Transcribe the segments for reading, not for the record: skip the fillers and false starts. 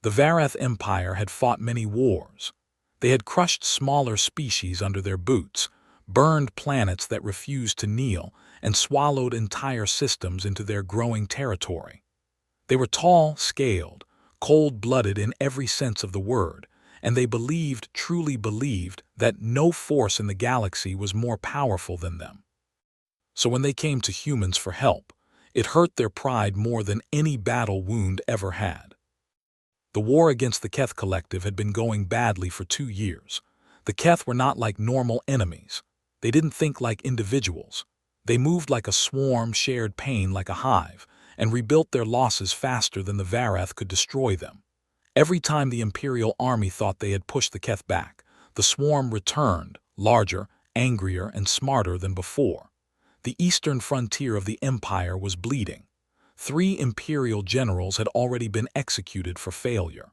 The Varath Empire had fought many wars. They had crushed smaller species under their boots, burned planets that refused to kneel, and swallowed entire systems into their growing territory. They were tall, scaled, cold-blooded in every sense of the word, and they believed, truly believed, that no force in the galaxy was more powerful than them. So when they came to humans for help, it hurt their pride more than any battle wound ever had. The war against the Keth Collective had been going badly for 2 years. The Keth were not like normal enemies. They didn't think like individuals. They moved like a swarm, shared pain like a hive, and rebuilt their losses faster than the Varath could destroy them. Every time the Imperial army thought they had pushed the Keth back, the swarm returned, larger, angrier, and smarter than before. The eastern frontier of the Empire was bleeding. 3 Imperial generals had already been executed for failure.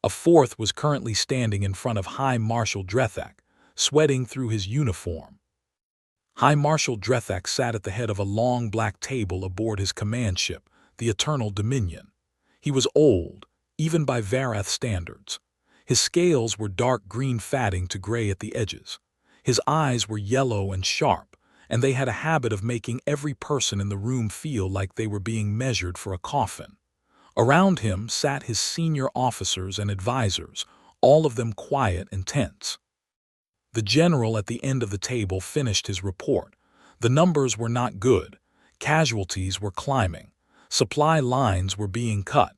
A 4th was currently standing in front of High Marshal Drethak, sweating through his uniform. High Marshal Drethak sat at the head of a long black table aboard his command ship, the Eternal Dominion. He was old, even by Varath standards. His scales were dark green fatting to gray at the edges. His eyes were yellow and sharp, and they had a habit of making every person in the room feel like they were being measured for a coffin. Around him sat his senior officers and advisors, all of them quiet and tense. The general at the end of the table finished his report. The numbers were not good. Casualties were climbing. Supply lines were being cut.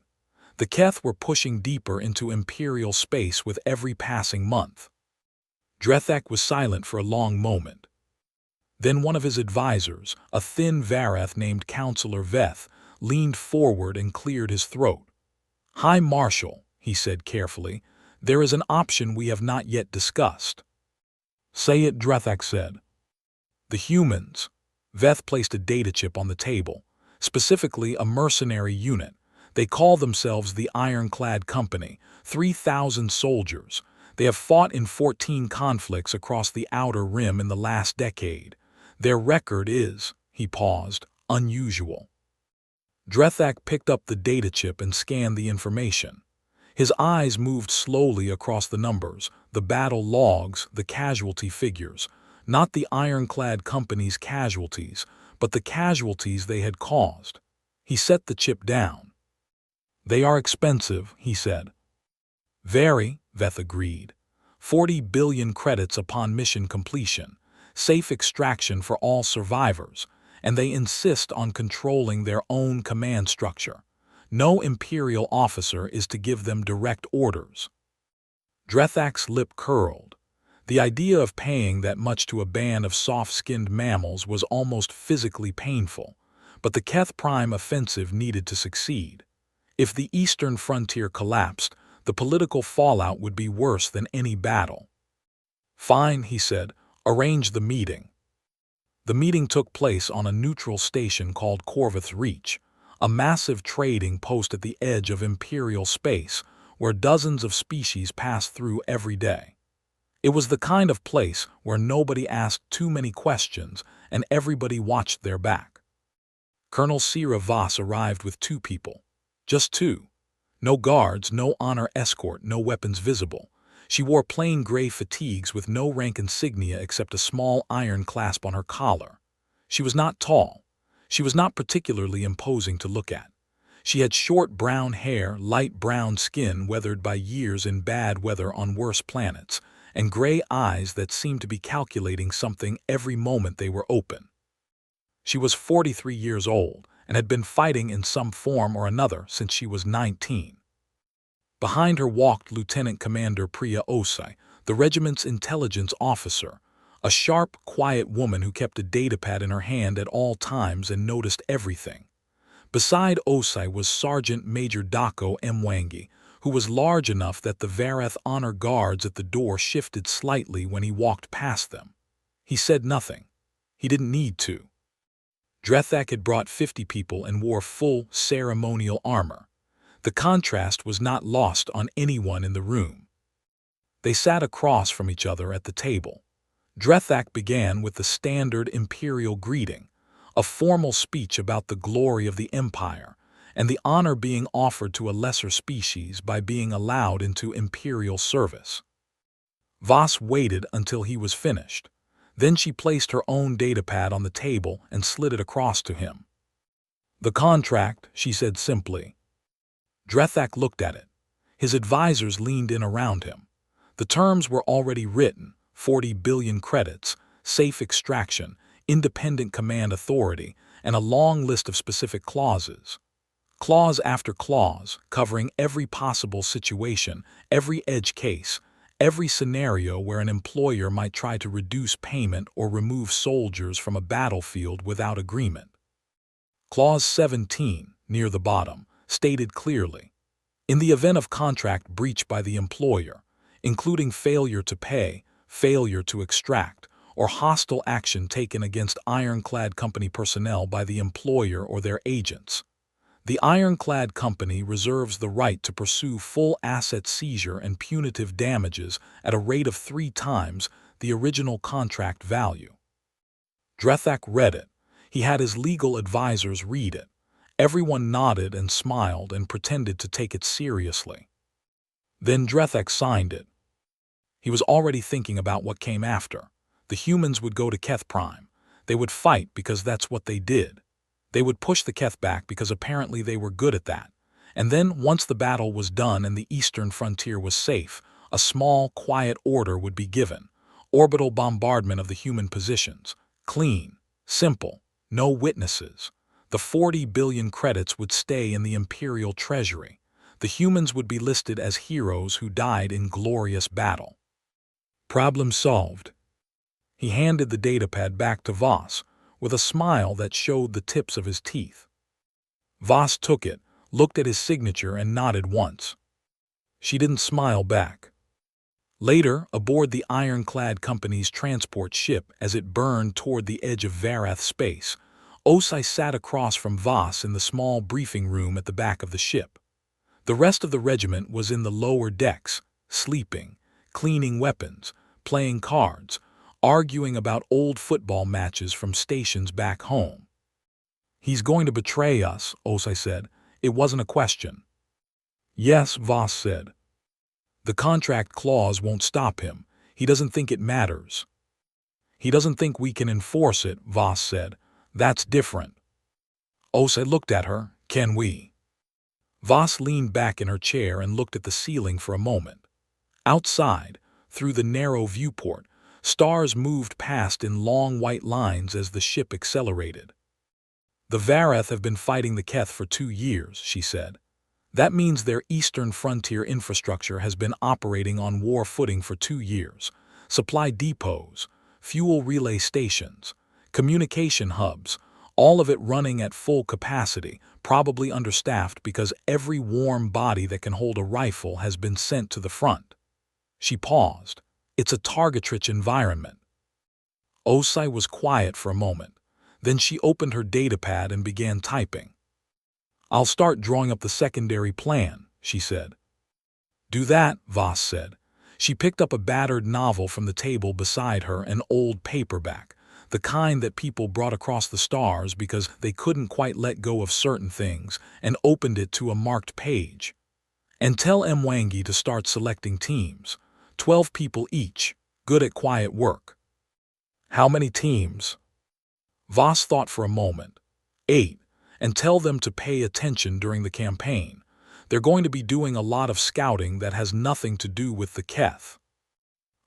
The Keth were pushing deeper into Imperial space with every passing month. Drethak was silent for a long moment. Then one of his advisors, a thin Varath named Counselor Veth, leaned forward and cleared his throat. "High Marshal," he said carefully, "there is an option we have not yet discussed." "Say it," Drethak said. "The humans." Veth placed a data chip on the table, specifically a mercenary unit. They call themselves the Ironclad Company, 3,000 soldiers. They have fought in 14 conflicts across the Outer Rim in the last decade. Their record is, he paused, unusual. Drethak picked up the data chip and scanned the information. His eyes moved slowly across the numbers, the battle logs, the casualty figures. Not the Ironclad Company's casualties, but the casualties they had caused. He set the chip down. "They are expensive," he said. "Very," Veth agreed. 40 billion credits upon mission completion. Safe extraction for all survivors, and they insist on controlling their own command structure. No Imperial officer is to give them direct orders. Drethak's lip curled. The idea of paying that much to a band of soft-skinned mammals was almost physically painful, but the Keth Prime offensive needed to succeed. If the eastern frontier collapsed, the political fallout would be worse than any battle. "Fine," he said. "Arrange the meeting." The meeting took place on a neutral station called Corvus Reach, a massive trading post at the edge of Imperial space where dozens of species pass through every day. It was the kind of place where nobody asked too many questions and everybody watched their back. Colonel Sira Voss arrived with 2 people. Just 2. No guards, no honor escort, no weapons visible. She wore plain gray fatigues with no rank insignia except a small iron clasp on her collar. She was not tall. She was not particularly imposing to look at. She had short brown hair, light brown skin weathered by years in bad weather on worse planets, and gray eyes that seemed to be calculating something every moment they were open. She was 43 years old and had been fighting in some form or another since she was 19. Behind her walked Lieutenant Commander Priya Osai, the regiment's intelligence officer, a sharp, quiet woman who kept a datapad in her hand at all times and noticed everything. Beside Osai was Sergeant Major Dako Mwangi, who was large enough that the Varath honor guards at the door shifted slightly when he walked past them. He said nothing. He didn't need to. Drethak had brought 50 people and wore full ceremonial armor. The contrast was not lost on anyone in the room. They sat across from each other at the table. Drethak began with the standard imperial greeting, a formal speech about the glory of the empire, and the honor being offered to a lesser species by being allowed into Imperial service. Voss waited until he was finished. Then she placed her own datapad on the table and slid it across to him. "The contract," she said simply. Drethak looked at it. His advisors leaned in around him. The terms were already written: 40 billion credits, safe extraction, independent command authority, and a long list of specific clauses. Clause after clause, covering every possible situation, every edge case, every scenario where an employer might try to reduce payment or remove soldiers from a battlefield without agreement. Clause 17, near the bottom, stated clearly, in the event of contract breach by the employer, including failure to pay, failure to extract, or hostile action taken against ironclad company personnel by the employer or their agents, the ironclad company reserves the right to pursue full asset seizure and punitive damages at a rate of 3 times the original contract value. Drethak read it. He had his legal advisors read it. Everyone nodded and smiled and pretended to take it seriously. Then Drethak signed it. He was already thinking about what came after. The humans would go to Keth Prime. They would fight because that's what they did. They would push the Keth back because apparently they were good at that. And then, once the battle was done and the eastern frontier was safe, a small, quiet order would be given. Orbital bombardment of the human positions. Clean. Simple. No witnesses. The 40 billion credits would stay in the Imperial Treasury. The humans would be listed as heroes who died in glorious battle. Problem solved. He handed the datapad back to Voss, with a smile that showed the tips of his teeth. Voss took it, looked at his signature and nodded once. She didn't smile back. Later, aboard the ironclad company's transport ship as it burned toward the edge of Varath space, Osai sat across from Voss in the small briefing room at the back of the ship. The rest of the regiment was in the lower decks, sleeping, cleaning weapons, playing cards, arguing about old football matches from stations back home. "He's going to betray us," Osai said. It wasn't a question. "Yes," Voss said. "The contract clause won't stop him. He doesn't think it matters." "He doesn't think we can enforce it," Voss said. "That's different." Osai looked at her. "Can we?" Voss leaned back in her chair and looked at the ceiling for a moment. Outside, through the narrow viewport, stars moved past in long white lines as the ship accelerated. "The Varath have been fighting the Keth for 2 years," she said. "That means their eastern frontier infrastructure has been operating on war footing for 2 years. Supply depots, fuel relay stations, communication hubs, all of it running at full capacity, probably understaffed because every warm body that can hold a rifle has been sent to the front." She paused. "It's a target-rich environment." Osai was quiet for a moment. Then she opened her datapad and began typing. "I'll start drawing up the secondary plan," she said. "Do that," Voss said. She picked up a battered novel from the table beside her, an old paperback, the kind that people brought across the stars because they couldn't quite let go of certain things, and opened it to a marked page. "And tell Mwangi to start selecting teams. 12 people each, good at quiet work." "How many teams?" Voss thought for a moment. 8, and tell them to pay attention during the campaign. They're going to be doing a lot of scouting that has nothing to do with the Keth.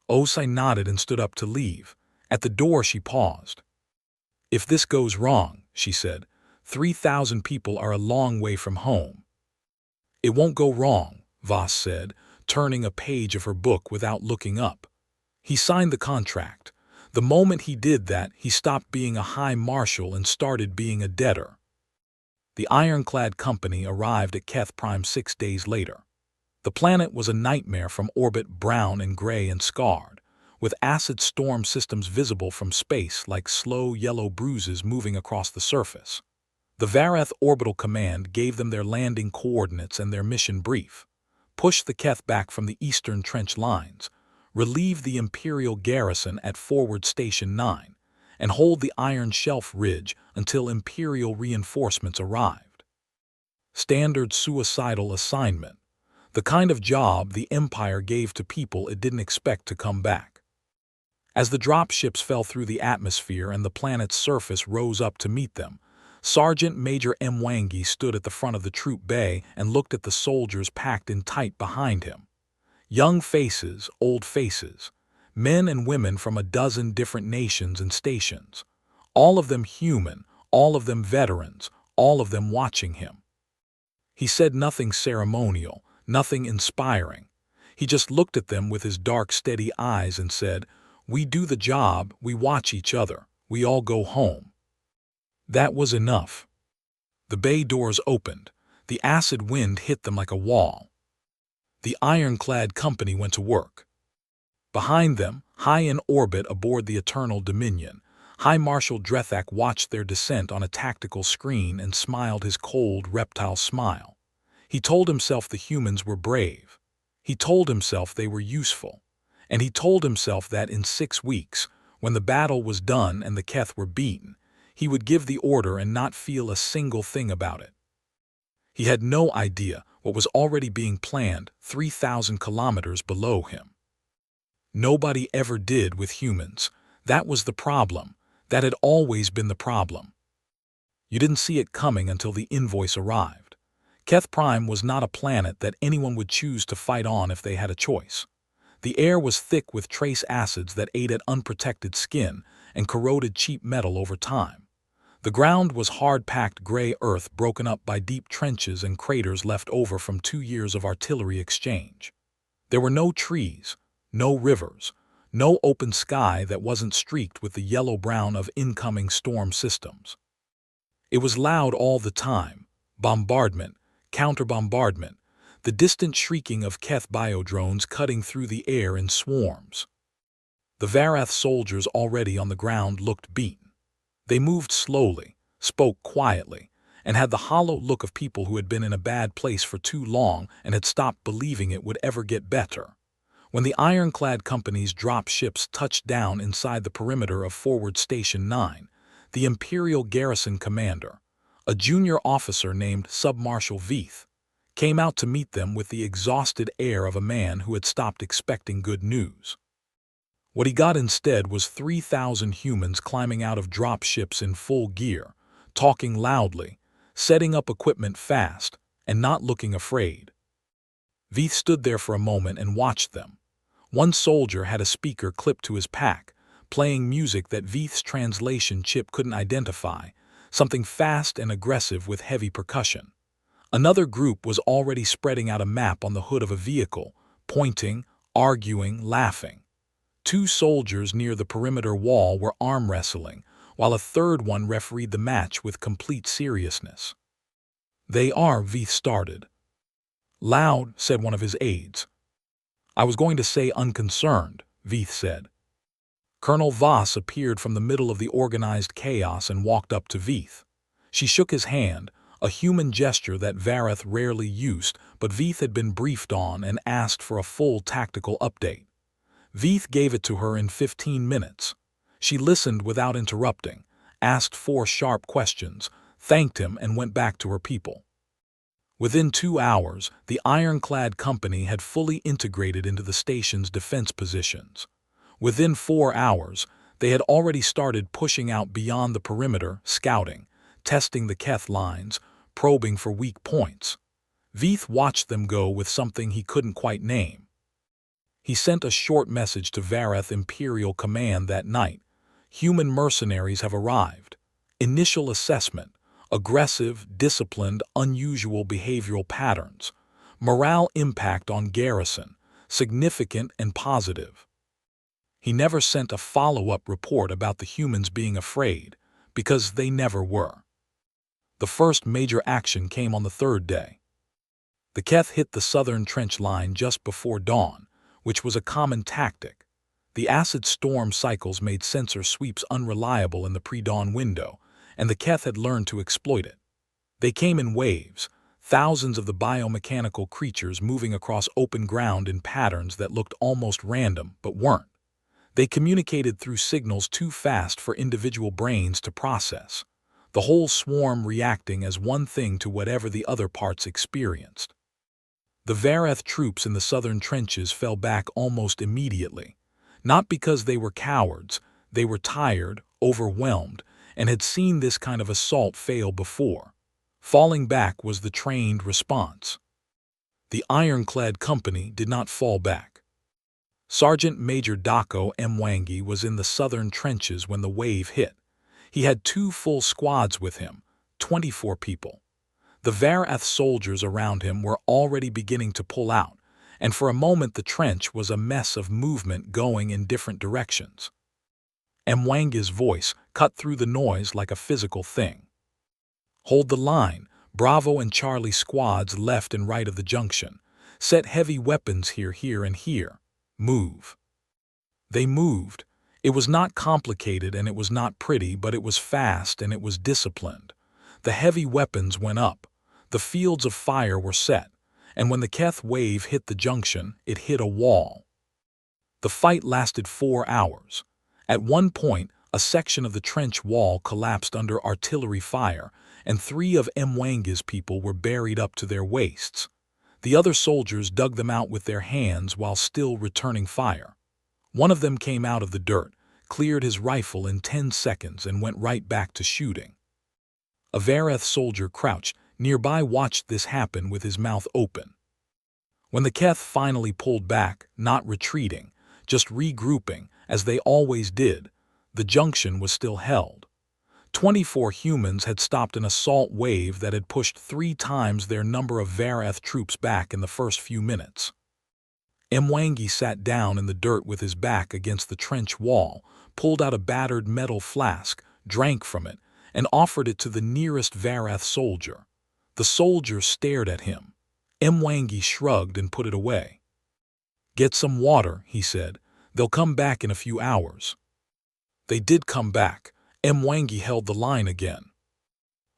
Osai nodded and stood up to leave. At the door she paused. "If this goes wrong," she said, 3,000 people are a long way from home." "It won't go wrong," Voss said, turning a page of her book without looking up. He signed the contract. The moment he did that, he stopped being a high marshal and started being a debtor. The ironclad company arrived at Keth Prime 6 days later. The planet was a nightmare from orbit, brown and gray and scarred, with acid storm systems visible from space like slow yellow bruises moving across the surface. The Varath Orbital Command gave them their landing coordinates and their mission brief. Push the Keth back from the eastern trench lines, relieve the Imperial garrison at Forward Station 9, and hold the Iron Shelf Ridge until Imperial reinforcements arrived. Standard suicidal assignment. The kind of job the Empire gave to people it didn't expect to come back. As the dropships fell through the atmosphere and the planet's surface rose up to meet them, Sergeant Major Mwangi stood at the front of the troop bay and looked at the soldiers packed in tight behind him. Young faces, old faces, men and women from a dozen different nations and stations. All of them human, all of them veterans, all of them watching him. He said nothing ceremonial, nothing inspiring. He just looked at them with his dark, steady eyes and said, "We do the job, we watch each other, we all go home." That was enough. The bay doors opened. The acid wind hit them like a wall. The ironclad company went to work. Behind them, high in orbit aboard the Eternal Dominion, High Marshal Drethak watched their descent on a tactical screen and smiled his cold, reptile smile. He told himself the humans were brave. He told himself they were useful. And he told himself that in 6 weeks, when the battle was done and the Keth were beaten, he would give the order and not feel a single thing about it. He had no idea what was already being planned 3,000 kilometers below him. Nobody ever did with humans. That was the problem. That had always been the problem. You didn't see it coming until the invoice arrived. Keth Prime was not a planet that anyone would choose to fight on if they had a choice. The air was thick with trace acids that ate at unprotected skin and corroded cheap metal over time. The ground was hard-packed gray earth broken up by deep trenches and craters left over from 2 years of artillery exchange. There were no trees, no rivers, no open sky that wasn't streaked with the yellow-brown of incoming storm systems. It was loud all the time, bombardment, counter-bombardment, the distant shrieking of Keth biodrones cutting through the air in swarms. The Varath soldiers already on the ground looked beaten. They moved slowly, spoke quietly, and had the hollow look of people who had been in a bad place for too long and had stopped believing it would ever get better. When the ironclad company's drop ships touched down inside the perimeter of Forward Station 9, the Imperial Garrison Commander, a junior officer named Submarshal Veith, came out to meet them with the exhausted air of a man who had stopped expecting good news. What he got instead was 3,000 humans climbing out of drop ships in full gear, talking loudly, setting up equipment fast, and not looking afraid. Veith stood there for a moment and watched them. One soldier had a speaker clipped to his pack, playing music that Veith's translation chip couldn't identify, something fast and aggressive with heavy percussion. Another group was already spreading out a map on the hood of a vehicle, pointing, arguing, laughing. 2 soldiers near the perimeter wall were arm wrestling, while a third one refereed the match with complete seriousness. "They are," Veith started. "Loud," said one of his aides. "I was going to say unconcerned," Veith said. Colonel Voss appeared from the middle of the organized chaos and walked up to Veith. She shook his hand, a human gesture that Varath rarely used, but Veith had been briefed on and asked for a full tactical update. Veith gave it to her in 15 minutes. She listened without interrupting, asked 4 sharp questions, thanked him, and went back to her people. Within 2 hours, the ironclad company had fully integrated into the station's defense positions. Within 4 hours, they had already started pushing out beyond the perimeter, scouting, testing the Keth lines, probing for weak points. Veith watched them go with something he couldn't quite name. He sent a short message to Varath Imperial Command that night. "Human mercenaries have arrived. Initial assessment. Aggressive, disciplined, unusual behavioral patterns. Morale impact on garrison. Significant and positive." He never sent a follow-up report about the humans being afraid, because they never were. The first major action came on the 3rd day. The Keth hit the southern trench line just before dawn, which was a common tactic. The acid storm cycles made sensor sweeps unreliable in the pre-dawn window, and the Keth had learned to exploit it. They came in waves, thousands of the biomechanical creatures moving across open ground in patterns that looked almost random but weren't. They communicated through signals too fast for individual brains to process. the whole swarm reacting as one thing to whatever the other parts experienced. The Vareth troops in the southern trenches fell back almost immediately, not because they were cowards. They were tired, overwhelmed, and had seen this kind of assault fail before. Falling back was the trained response. The ironclad company did not fall back. Sergeant Major Dako Mwangi was in the southern trenches when the wave hit. He had 2 full squads with him, 24 people. The Varath soldiers around him were already beginning to pull out, and for a moment the trench was a mess of movement going in different directions. Mwangi's voice cut through the noise like a physical thing. Hold the line. Bravo and Charlie squads left and right of the junction. Set heavy weapons here, here, and here. Move. They moved. It was not complicated and it was not pretty, but it was fast and it was disciplined. The heavy weapons went up. The fields of fire were set, and when the Keth wave hit the junction, it hit a wall. The fight lasted 4 hours. At one point, a section of the trench wall collapsed under artillery fire, and 3 of Mwangi's people were buried up to their waists. The other soldiers dug them out with their hands while still returning fire. One of them came out of the dirt, cleared his rifle in 10 seconds, and went right back to shooting. A Vareth soldier crouched nearby watched this happen with his mouth open. When the Keth finally pulled back, not retreating, just regrouping, as they always did, the junction was still held. 24 humans had stopped an assault wave that had pushed 3 times their number of Vareth troops back in the first few minutes. Mwangi sat down in the dirt with his back against the trench wall, pulled out a battered metal flask, drank from it, and offered it to the nearest Vareth soldier. The soldier stared at him. Mwangi shrugged and put it away. "Get some water," he said. "They'll come back in a few hours." They did come back. Mwangi held the line again.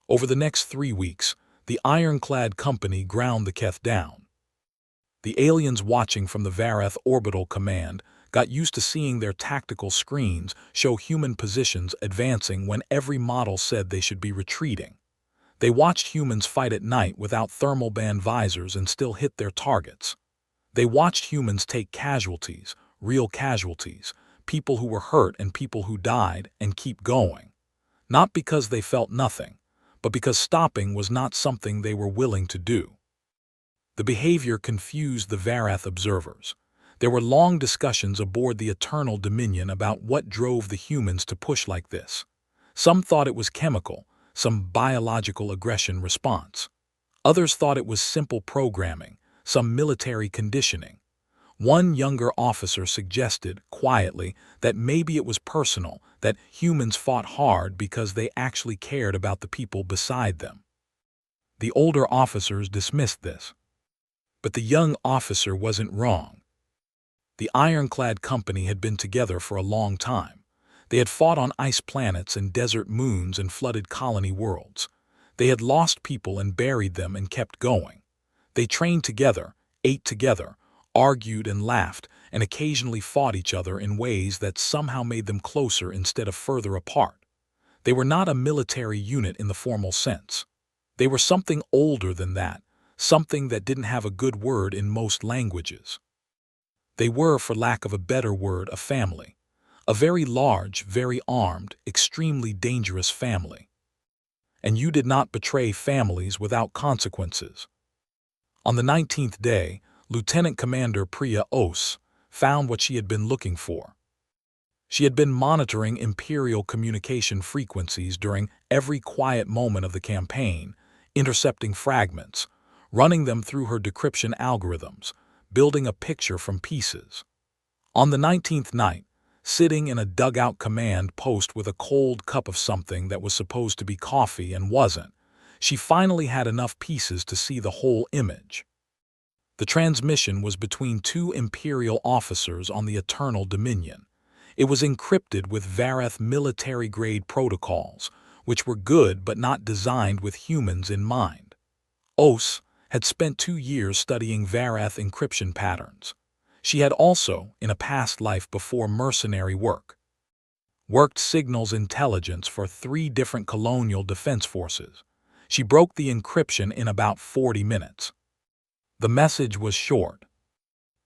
Over the next 3 weeks, the ironclad company ground the Keth down. The aliens watching from the Vareth Orbital Command got used to seeing their tactical screens show human positions advancing when every model said they should be retreating. They watched humans fight at night without thermal band visors and still hit their targets. They watched humans take casualties, real casualties, people who were hurt and people who died, and keep going. Not because they felt nothing, but because stopping was not something they were willing to do. The behavior confused the Vareth observers. There were long discussions aboard the Eternal Dominion about what drove the humans to push like this. Some thought it was chemical, some biological aggression response. Others thought it was simple programming, some military conditioning. One younger officer suggested, quietly, that maybe it was personal, that humans fought hard because they actually cared about the people beside them. The older officers dismissed this. But the young officer wasn't wrong. The ironclad company had been together for a long time. They had fought on ice planets and desert moons and flooded colony worlds. They had lost people and buried them and kept going. They trained together, ate together, argued and laughed, and occasionally fought each other in ways that somehow made them closer instead of further apart. They were not a military unit in the formal sense. They were something older than that, something that didn't have a good word in most languages. They were, for lack of a better word, a family. A very large, very armed, extremely dangerous family. And you did not betray families without consequences. On the 19th day, Lieutenant Commander Priya Ose found what she had been looking for. She had been monitoring Imperial communication frequencies during every quiet moment of the campaign, intercepting fragments, running them through her decryption algorithms, building a picture from pieces. On the 19th night, sitting in a dugout command post with a cold cup of something that was supposed to be coffee and wasn't, she finally had enough pieces to see the whole image. The transmission was between 2 Imperial officers on the Eternal Dominion. It was encrypted with Vareth military-grade protocols, which were good but not designed with humans in mind. Ose had spent 2 years studying Vareth encryption patterns. She had also, in a past life before mercenary work. worked signals intelligence for 3 different colonial defense forces. She broke the encryption in about 40 minutes. The message was short.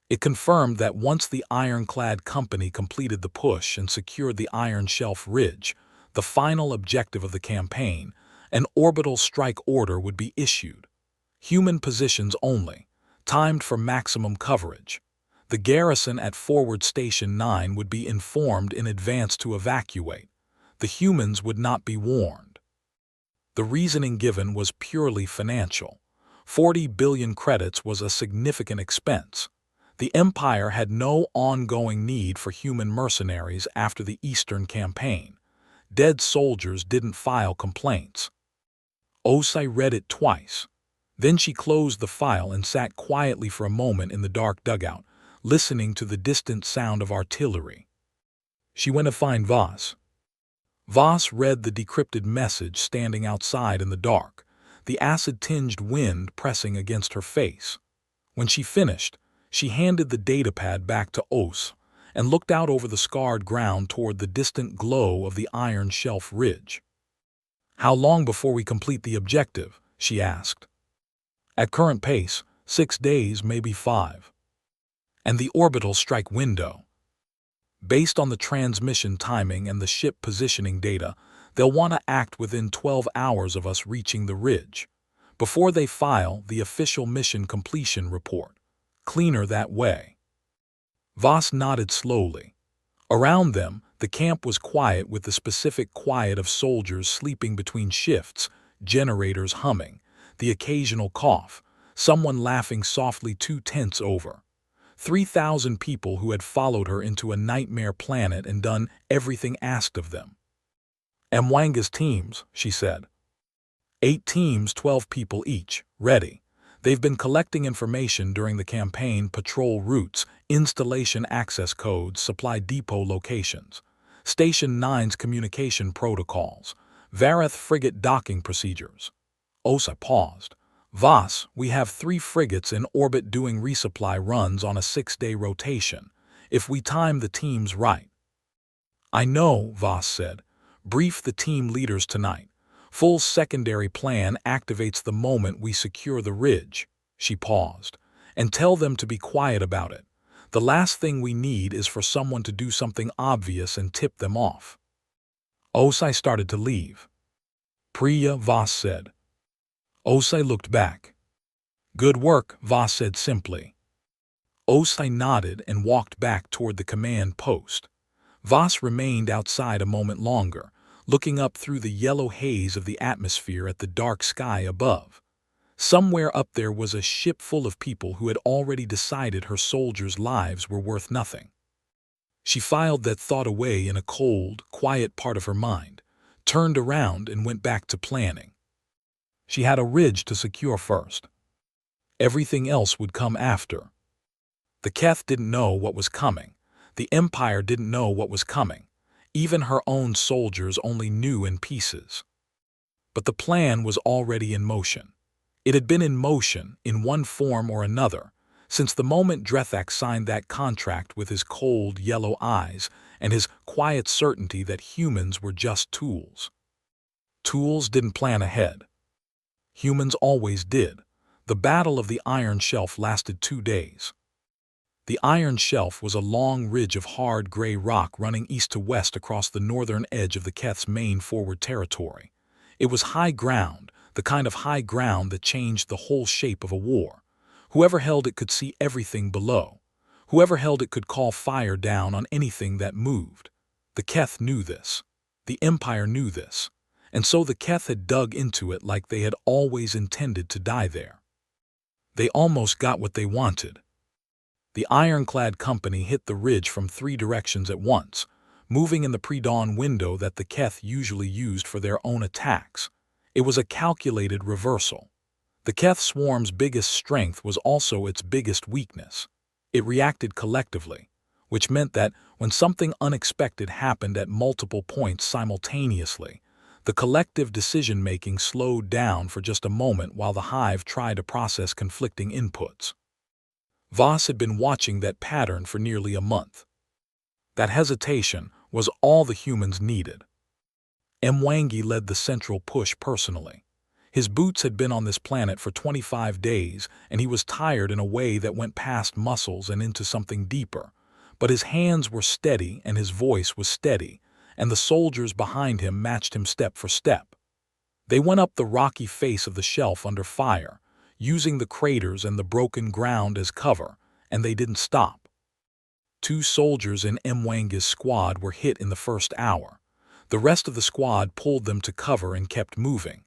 It confirmed that once the ironclad company completed the push and secured the Iron Shelf Ridge, the final objective of the campaign, an orbital strike order would be issued. Human positions only, timed for maximum coverage. The garrison at Forward Station 9 would be informed in advance to evacuate. The humans would not be warned. The reasoning given was purely financial. 40 billion credits was a significant expense. The Empire had no ongoing need for human mercenaries after the Eastern Campaign. Dead soldiers didn't file complaints. Osai read it twice. Then she closed the file and sat quietly for a moment in the dark dugout, listening to the distant sound of artillery. She went to find Voss. Voss read the decrypted message standing outside in the dark, the acid-tinged wind pressing against her face. When she finished, she handed the datapad back to Os and looked out over the scarred ground toward the distant glow of the Iron Shelf Ridge. "How long before we complete the objective?" she asked. "At current pace, 6 days, maybe 5. "And the orbital strike window?" "Based on the transmission timing and the ship positioning data, they'll want to act within 12 hours of us reaching the ridge, before they file the official mission completion report. Cleaner that way." Voss nodded slowly. Around them, the camp was quiet with the specific quiet of soldiers sleeping between shifts, generators humming, the occasional cough, someone laughing softly 2 tents over. 3,000 people who had followed her into a nightmare planet and done everything asked of them. "Mwanga's teams," she said. 8 teams, 12 people each, ready. They've been collecting information during the campaign, patrol routes, installation access codes, supply depot locations, Station 9's communication protocols, Vareth frigate docking procedures. Osa paused. "Voss, we have 3 frigates in orbit doing resupply runs on a 6-day rotation, if we time the teams right." "I know," Voss said. "Brief the team leaders tonight. Full secondary plan activates the moment we secure the ridge." She paused. "And tell them to be quiet about it. The last thing we need is for someone to do something obvious and tip them off." Osai started to leave. "Priya," Voss said. Osai looked back. "Good work," Voss said simply. Osai nodded and walked back toward the command post. Voss remained outside a moment longer, looking up through the yellow haze of the atmosphere at the dark sky above. Somewhere up there was a ship full of people who had already decided her soldiers' lives were worth nothing. She filed that thought away in a cold, quiet part of her mind, turned around and went back to planning. She had a ridge to secure first. Everything else would come after. The Keth didn't know what was coming. The Empire didn't know what was coming. Even her own soldiers only knew in pieces. But the plan was already in motion. It had been in motion, in one form or another, since the moment Drethak signed that contract with his cold, yellow eyes and his quiet certainty that humans were just tools. Tools didn't plan ahead. Humans always did. The Battle of the Iron Shelf lasted 2 days. The Iron Shelf was a long ridge of hard gray rock running east to west across the northern edge of the Keth's main forward territory. It was high ground, the kind of high ground that changed the whole shape of a war. Whoever held it could see everything below. Whoever held it could call fire down on anything that moved. The Keth knew this. The Empire knew this. And so the Keth had dug into it like they had always intended to die there. They almost got what they wanted. The ironclad company hit the ridge from 3 directions at once, moving in the pre-dawn window that the Keth usually used for their own attacks. It was a calculated reversal. The Keth swarm's biggest strength was also its biggest weakness. It reacted collectively, which meant that when something unexpected happened at multiple points simultaneously, the collective decision-making slowed down for just a moment while the hive tried to process conflicting inputs. Voss had been watching that pattern for nearly a month. That hesitation, was all the humans needed. Mwangi led the central push personally. His boots had been on this planet for 25 days, and he was tired in a way that went past muscles and into something deeper. But his hands were steady and his voice was steady, and the soldiers behind him matched him step for step. They went up the rocky face of the shelf under fire, using the craters and the broken ground as cover, and they didn't stop. 2 soldiers in Mwangi's squad were hit in the first hour. The rest of the squad pulled them to cover and kept moving.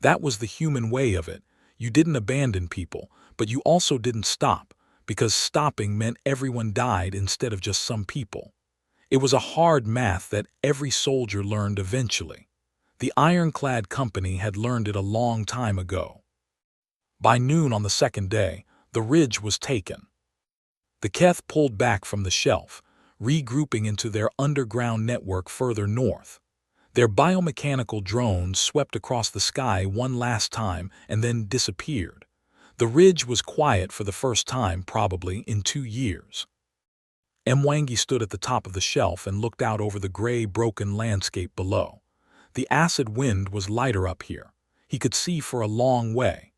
That was the human way of it. You didn't abandon people, but you also didn't stop, because stopping meant everyone died instead of just some people. It was a hard math that every soldier learned eventually. The ironclad company had learned it a long time ago. By noon on the second day, the ridge was taken. The Keth pulled back from the shelf, regrouping into their underground network further north. Their biomechanical drones swept across the sky one last time and then disappeared. The ridge was quiet for the first time, probably, in 2 years. Mwangi stood at the top of the shelf and looked out over the gray, broken landscape below. The acid wind was lighter up here. He could see for a long way.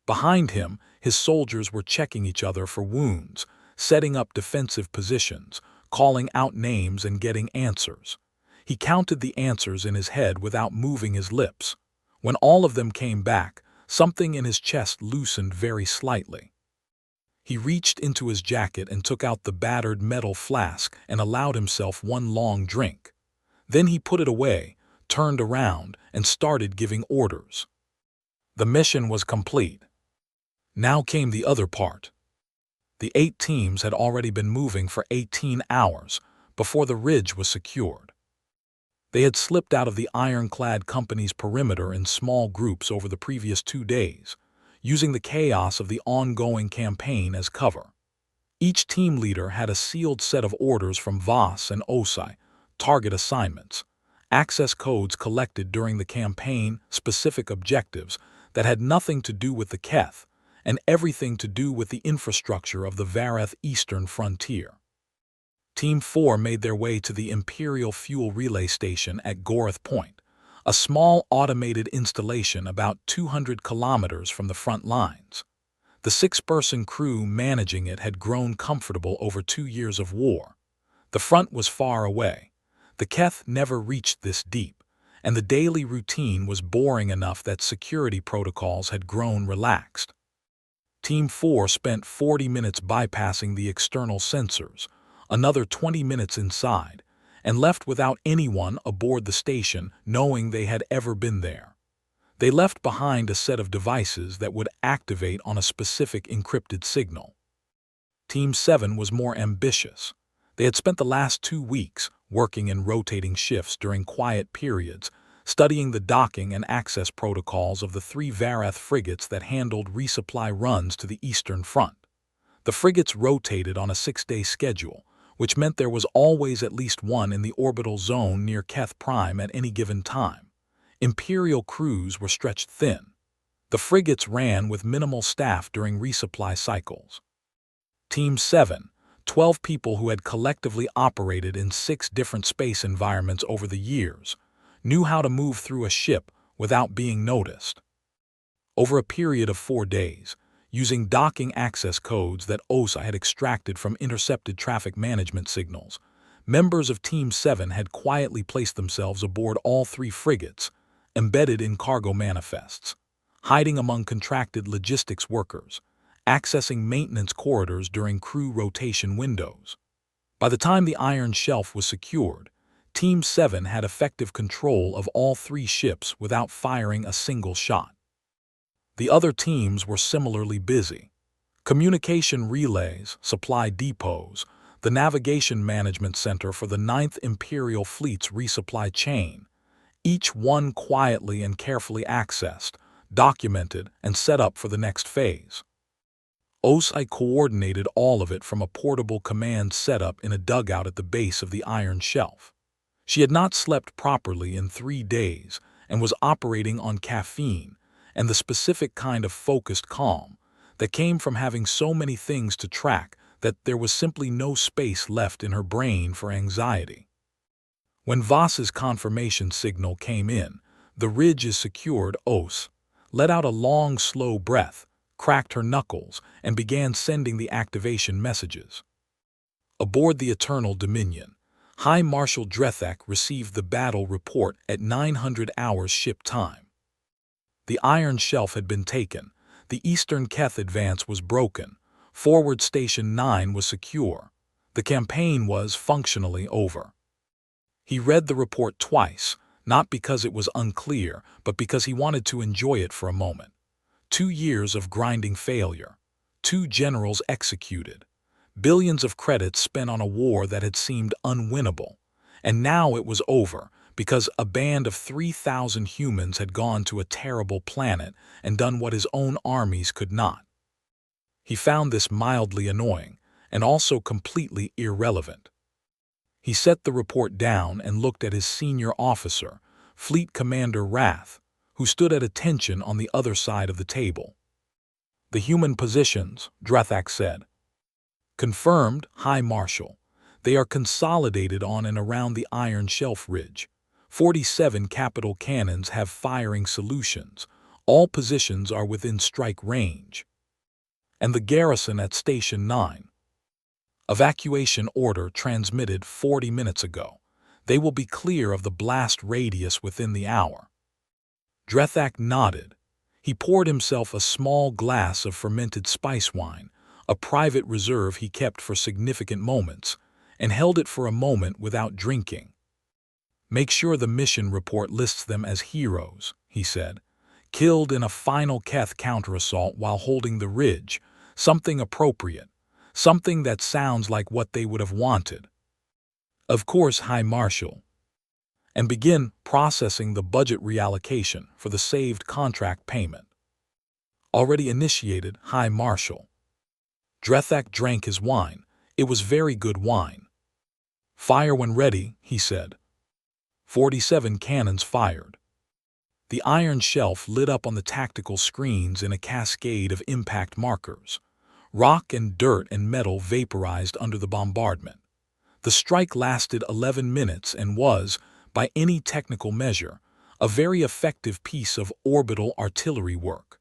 Behind him, his soldiers were checking each other for wounds, setting up defensive positions, calling out names and getting answers. He counted the answers in his head without moving his lips. When all of them came back, something in his chest loosened very slightly. He reached into his jacket and took out the battered metal flask and allowed himself one long drink. Then he put it away, turned around, and started giving orders. The mission was complete. Now came the other part. The 8 teams had already been moving for 18 hours before the ridge was secured. They had slipped out of the ironclad company's perimeter in small groups over the previous 2 days, using the chaos of the ongoing campaign as cover. Each team leader had a sealed set of orders from Voss and Osai, target assignments, access codes collected during the campaign, specific objectives that had nothing to do with the Keth, and everything to do with the infrastructure of the Vareth eastern frontier. Team 4 made their way to the Imperial Fuel Relay Station at Gorath Point, a small automated installation about 200 kilometers from the front lines. The 6-person crew managing it had grown comfortable over 2 years of war. The front was far away. The Keth never reached this deep, and the daily routine was boring enough that security protocols had grown relaxed. Team 4 spent 40 minutes bypassing the external sensors, another 20 minutes inside, and left without anyone aboard the station knowing they had ever been there. They left behind a set of devices that would activate on a specific encrypted signal. Team 7 was more ambitious. They had spent the last 2 weeks working in rotating shifts during quiet periods, studying the docking and access protocols of the 3 Vareth frigates that handled resupply runs to the Eastern Front. The frigates rotated on a 6-day schedule, which meant there was always at least one in the orbital zone near Keth Prime at any given time. Imperial crews were stretched thin. The frigates ran with minimal staff during resupply cycles. Team 7, 12 people who had collectively operated in 6 different space environments over the years, knew how to move through a ship without being noticed. Over a period of 4 days, using docking access codes that OSA had extracted from intercepted traffic management signals, members of Team 7 had quietly placed themselves aboard all 3 frigates, embedded in cargo manifests, hiding among contracted logistics workers, accessing maintenance corridors during crew rotation windows. By the time the Iron Shelf was secured, Team 7 had effective control of all 3 ships without firing a single shot. The other teams were similarly busy. Communication relays, supply depots, the Navigation Management Center for the 9th Imperial Fleet's resupply chain, each one quietly and carefully accessed, documented, and set up for the next phase. OSI coordinated all of it from a portable command setup in a dugout at the base of the Iron Shelf. She had not slept properly in 3 days and was operating on caffeine and the specific kind of focused calm that came from having so many things to track that there was simply no space left in her brain for anxiety. When Voss's confirmation signal came in, "The ridge is secured," Os let out a long, slow breath, cracked her knuckles, and began sending the activation messages. Aboard the Eternal Dominion, High Marshal Drethek received the battle report at 900 hours ship time. The Iron Shelf had been taken, the Eastern Keth advance was broken, Forward Station 9 was secure. The campaign was functionally over. He read the report twice, not because it was unclear, but because he wanted to enjoy it for a moment. 2 years of grinding failure. 2 generals executed. Billions of credits spent on a war that had seemed unwinnable. And now it was over, because a band of 3,000 humans had gone to a terrible planet and done what his own armies could not. He found this mildly annoying, and also completely irrelevant. He set the report down and looked at his senior officer, Fleet Commander Wrath, who stood at attention on the other side of the table. "The human positions," Drethek said. "Confirmed, High Marshal. They are consolidated on and around the Iron Shelf Ridge. 47 capital cannons have firing solutions. All positions are within strike range. And the garrison at Station 9. Evacuation order transmitted 40 minutes ago. They will be clear of the blast radius within the hour." Drethek nodded. He poured himself a small glass of fermented spice wine, a private reserve he kept for significant moments, and held it for a moment without drinking. "Make sure the mission report lists them as heroes," he said. "Killed in a final Keth counterassault while holding the ridge, something appropriate, something that sounds like what they would have wanted." "Of course, High Marshal." "And begin processing the budget reallocation for the saved contract payment." "Already initiated, High Marshal." Drethek drank his wine. It was very good wine. "Fire when ready," he said. 47 cannons fired. The Iron Shelf lit up on the tactical screens in a cascade of impact markers. Rock and dirt and metal vaporized under the bombardment. The strike lasted 11 minutes and was, by any technical measure, a very effective piece of orbital artillery work.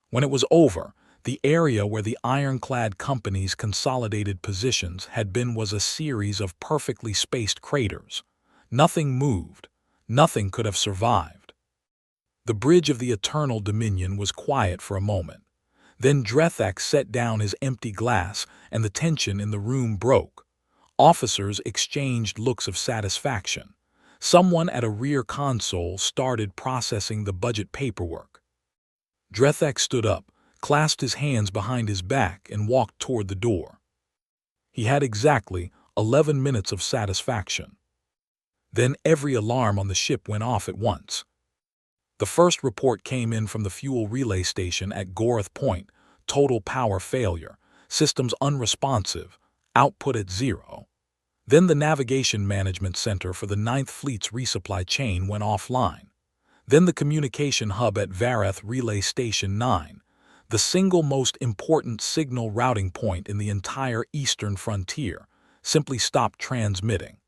When it was over, the area where the ironclad company's consolidated positions had been was a series of perfectly spaced craters. Nothing moved. Nothing could have survived. The bridge of the Eternal Dominion was quiet for a moment. Then Drethek set down his empty glass and the tension in the room broke. Officers exchanged looks of satisfaction. Someone at a rear console started processing the budget paperwork. Drethek stood up, clasped his hands behind his back, and walked toward the door. He had exactly 11 minutes of satisfaction. Then every alarm on the ship went off at once. The first report came in from the fuel relay station at Gorath Point: total power failure, systems unresponsive, output at 0. Then the Navigation Management Center for the 9th Fleet's resupply chain went offline. Then the communication hub at Vareth Relay Station 9, the single most important signal routing point in the entire eastern frontier, simply stopped transmitting.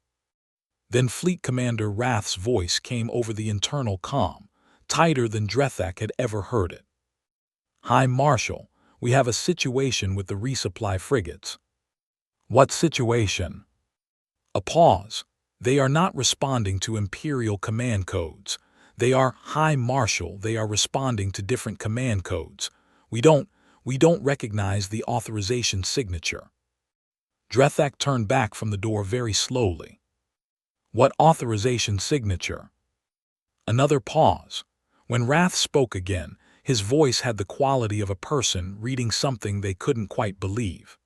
Then Fleet Commander Wrath's voice came over the internal comm, tighter than Drethek had ever heard it. "High Marshal, we have a situation with the resupply frigates." "What situation?" A pause. "They are not responding to Imperial command codes. They are, High Marshal, they are responding to different command codes. We don't recognize the authorization signature." Drethek turned back from the door very slowly. "What authorization signature?" Another pause. When Wrath spoke again, his voice had the quality of a person reading something they couldn't quite believe.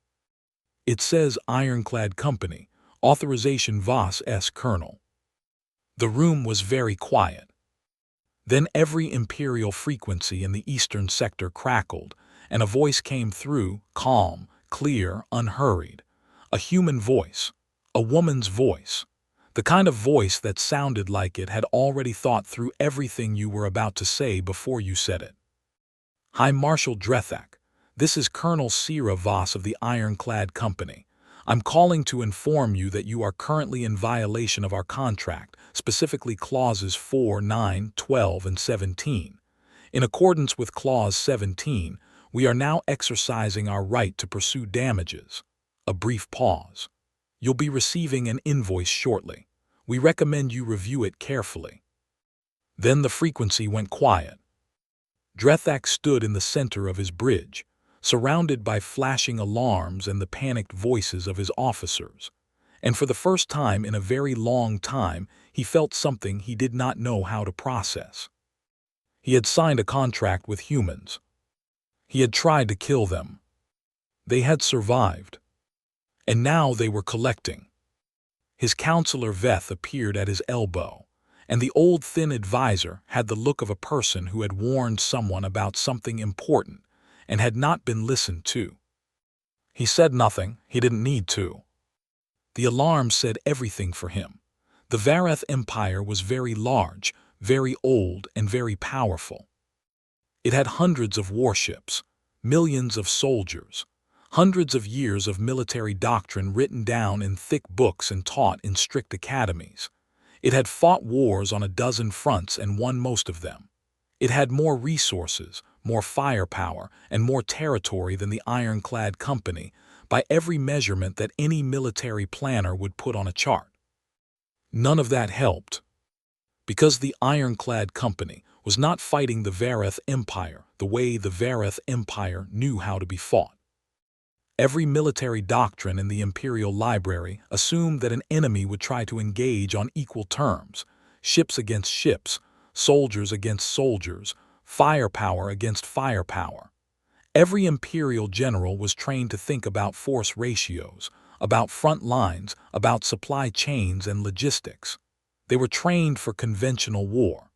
"It says Ironclad Company, authorization Voss S. Colonel." The room was very quiet. Then every Imperial frequency in the eastern sector crackled, and a voice came through, calm, clear, unhurried. A human voice. A woman's voice. The kind of voice that sounded like it had already thought through everything you were about to say before you said it. "High Marshal Drethek, this is Colonel Sira Voss of the Ironclad Company. I'm calling to inform you that you are currently in violation of our contract, specifically clauses 4, 9, 12, and 17. In accordance with Clause 17, we are now exercising our right to pursue damages. A brief pause. You'll be receiving an invoice shortly. We recommend you review it carefully. Then the frequency went quiet. Drethak stood in the center of his bridge, surrounded by flashing alarms and the panicked voices of his officers. And for the first time in a very long time, he felt something he did not know how to process. He had signed a contract with humans. He had tried to kill them. They had survived. And now they were collecting. His counselor Veth appeared at his elbow, and the old thin advisor had the look of a person who had warned someone about something important and had not been listened to. He said nothing. He didn't need to. The alarm said everything for him. The Vareth Empire was very large, very old, and very powerful. It had hundreds of warships, millions of soldiers, hundreds of years of military doctrine written down in thick books and taught in strict academies. It had fought wars on a dozen fronts and won most of them. It had more resources, more firepower, and more territory than the Ironclad Company, by every measurement that any military planner would put on a chart. None of that helped, because the Ironclad Company was not fighting the Vareth Empire the way the Vareth Empire knew how to be fought. Every military doctrine in the Imperial Library assumed that an enemy would try to engage on equal terms, ships against ships, soldiers against soldiers, firepower against firepower. Every Imperial general was trained to think about force ratios, about front lines, about supply chains and logistics. They were trained for conventional war.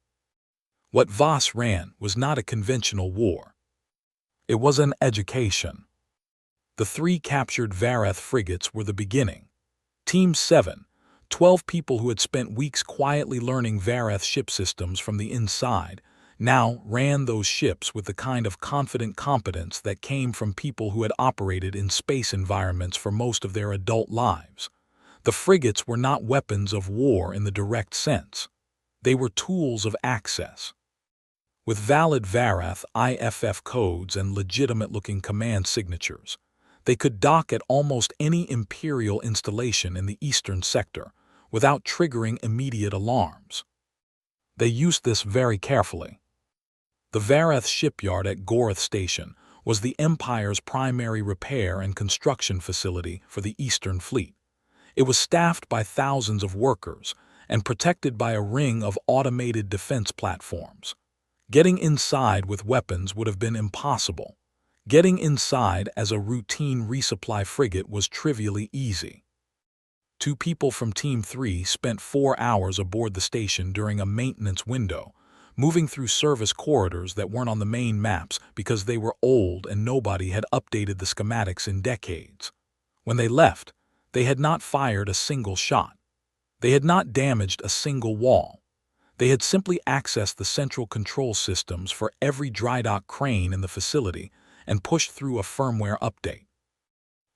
What Voss ran was not a conventional war. It was an education. The 3 captured Vareth frigates were the beginning. Team 7, 12 people who had spent weeks quietly learning Vareth ship systems from the inside, now ran those ships with the kind of confident competence that came from people who had operated in space environments for most of their adult lives. The frigates were not weapons of war in the direct sense. They were tools of access. With valid Vareth IFF codes and legitimate-looking command signatures, they could dock at almost any Imperial installation in the eastern sector without triggering immediate alarms. They used this very carefully. The Vareth shipyard at Gorath Station was the Empire's primary repair and construction facility for the Eastern Fleet. It was staffed by thousands of workers and protected by a ring of automated defense platforms. Getting inside with weapons would have been impossible. Getting inside as a routine resupply frigate was trivially easy. 2 people from Team 3 spent 4 hours aboard the station during a maintenance window, moving through service corridors that weren't on the main maps because they were old and nobody had updated the schematics in decades. When they left, they had not fired a single shot. They had not damaged a single wall. They had simply accessed the central control systems for every dry dock crane in the facility and pushed through a firmware update.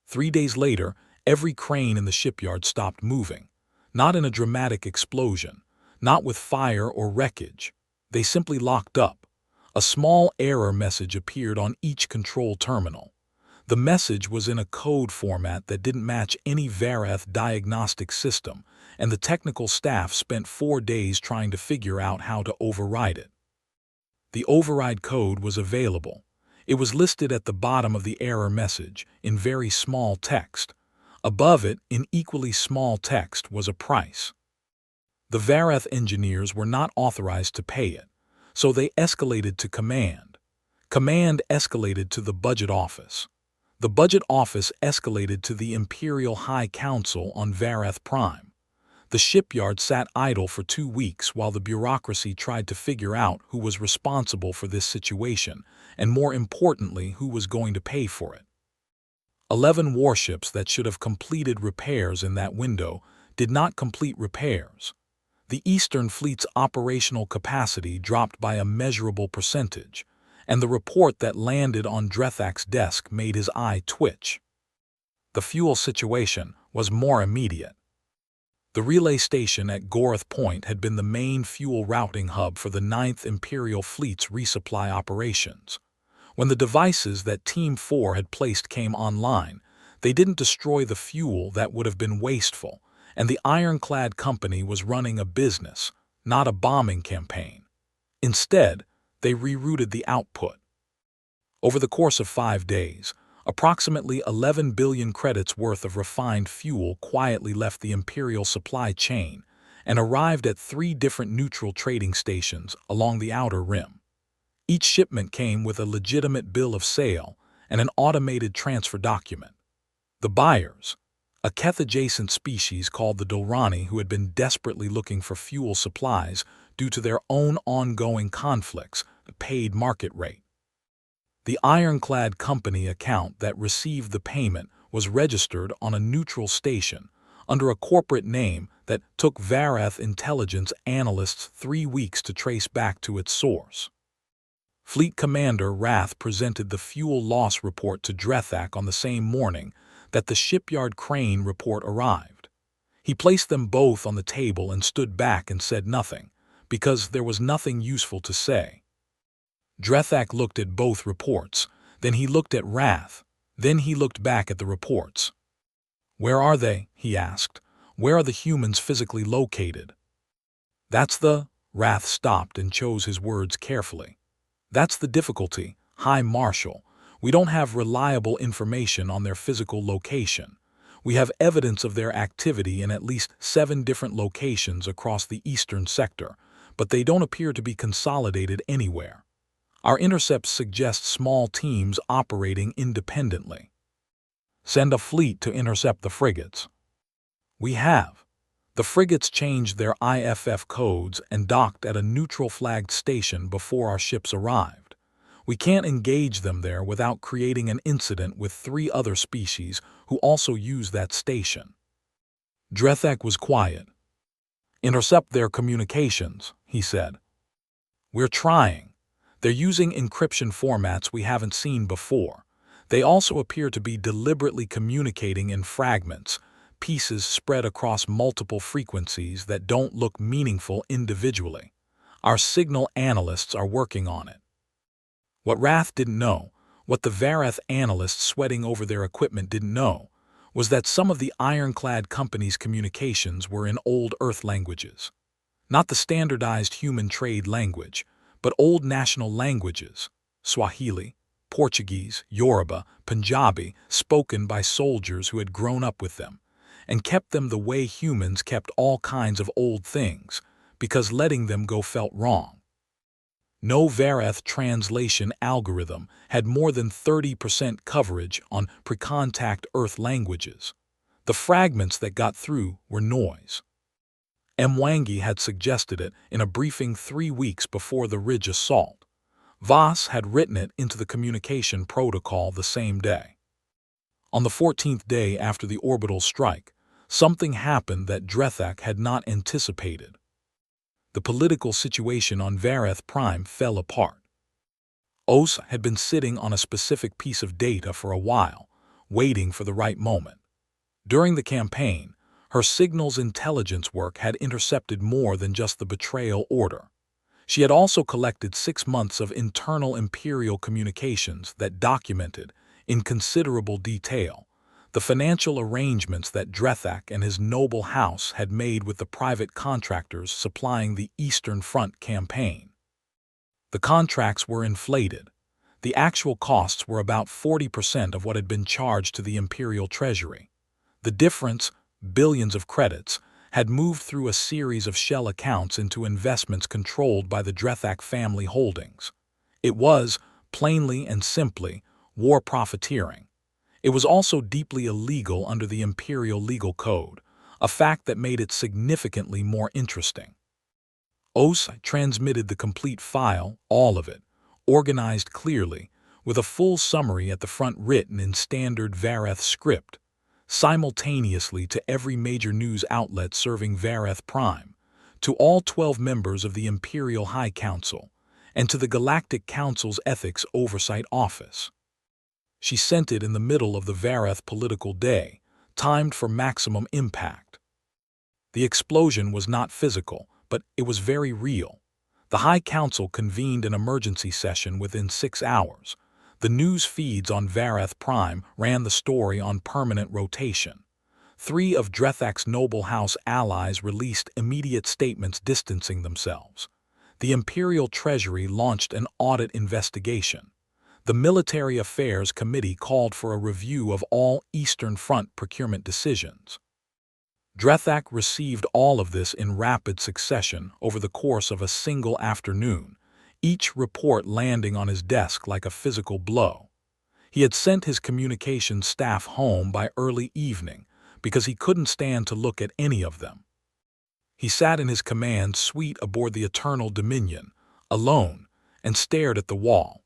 3 days later, every crane in the shipyard stopped moving, not in a dramatic explosion, not with fire or wreckage. They simply locked up. A small error message appeared on each control terminal. The message was in a code format that didn't match any Vareth diagnostic system, and the technical staff spent 4 days trying to figure out how to override it. The override code was available. It was listed at the bottom of the error message in very small text. Above it, in equally small text, was a price. The Vareth engineers were not authorized to pay it, so they escalated to command. Command escalated to the budget office. The budget office escalated to the Imperial High Council on Vareth Prime. The shipyard sat idle for 2 weeks while the bureaucracy tried to figure out who was responsible for this situation, and more importantly, who was going to pay for it. 11 warships that should have completed repairs in that window did not complete repairs. The Eastern Fleet's operational capacity dropped by a measurable percentage, and the report that landed on Drethak's desk made his eye twitch. The fuel situation was more immediate. The relay station at Gorath Point had been the main fuel routing hub for the 9th Imperial Fleet's resupply operations. When the devices that Team 4 had placed came online, they didn't destroy the fuel that would have been wasteful, and the ironclad company was running a business, not a bombing campaign. Instead, they rerouted the output. Over the course of 5 days, approximately 11 billion credits worth of refined fuel quietly left the Imperial supply chain and arrived at 3 different neutral trading stations along the outer rim. Each shipment came with a legitimate bill of sale and an automated transfer document. The buyers, a Keth-adjacent species called the Dolrani who had been desperately looking for fuel supplies due to their own ongoing conflicts, paid market rate. The ironclad company account that received the payment was registered on a neutral station under a corporate name that took Varath intelligence analysts 3 weeks to trace back to its source. Fleet Commander Wrath presented the fuel loss report to Drethak on the same morning that the shipyard crane report arrived. He placed them both on the table and stood back and said nothing, because there was nothing useful to say. Drethak looked at both reports, then he looked at Wrath, then he looked back at the reports. "Where are they?" he asked. "Where are the humans physically located?" "That's the—" Wrath stopped and chose his words carefully. "That's the difficulty, High Marshal. We don't have reliable information on their physical location. We have evidence of their activity in at least 7 different locations across the eastern sector, but they don't appear to be consolidated anywhere. Our intercepts suggest small teams operating independently." "Send a fleet to intercept the frigates." "We have. The frigates changed their IFF codes and docked at a neutral-flagged station before our ships arrived. We can't engage them there without creating an incident with 3 other species who also use that station." Drethak was quiet. "Intercept their communications," he said. "We're trying. They're using encryption formats we haven't seen before. They also appear to be deliberately communicating in fragments, pieces spread across multiple frequencies that don't look meaningful individually. Our signal analysts are working on it." What Wrath didn't know, what the Varath analysts sweating over their equipment didn't know, was that some of the ironclad company's communications were in old Earth languages. Not the standardized human trade language, but old national languages, Swahili, Portuguese, Yoruba, Punjabi, spoken by soldiers who had grown up with them, and kept them the way humans kept all kinds of old things, because letting them go felt wrong. No Varath translation algorithm had more than 30% coverage on pre-contact Earth languages. The fragments that got through were noise. Mwangi had suggested it in a briefing 3 weeks before the Ridge assault. Voss had written it into the communication protocol the same day. On the 14th day after the orbital strike, something happened that Drethak had not anticipated. The political situation on Varath Prime fell apart. Os had been sitting on a specific piece of data for a while, waiting for the right moment. During the campaign, her signals intelligence work had intercepted more than just the betrayal order. She had also collected 6 months of internal Imperial communications that documented, in considerable detail, the financial arrangements that Drethak and his noble house had made with the private contractors supplying the Eastern Front campaign. The contracts were inflated. The actual costs were about 40% of what had been charged to the Imperial Treasury. The difference, billions of credits, had moved through a series of shell accounts into investments controlled by the Drethak family holdings. It was, plainly and simply, war profiteering. It was also deeply illegal under the Imperial Legal Code, a fact that made it significantly more interesting. Os transmitted the complete file, all of it, organized clearly, with a full summary at the front written in standard Varath script, simultaneously to every major news outlet serving Varath Prime, to all 12 members of the Imperial High Council, and to the Galactic Council's Ethics Oversight Office. She sent it in the middle of the Vareth political day, timed for maximum impact. The explosion was not physical, but it was very real. The High Council convened an emergency session within 6 hours. The news feeds on Vareth Prime ran the story on permanent rotation. 3 of Drethak's noble house allies released immediate statements distancing themselves. The Imperial Treasury launched an audit investigation. The Military Affairs Committee called for a review of all Eastern Front procurement decisions. Drethak received all of this in rapid succession over the course of a single afternoon, each report landing on his desk like a physical blow. He had sent his communications staff home by early evening because he couldn't stand to look at any of them. He sat in his command suite aboard the Eternal Dominion, alone, and stared at the wall.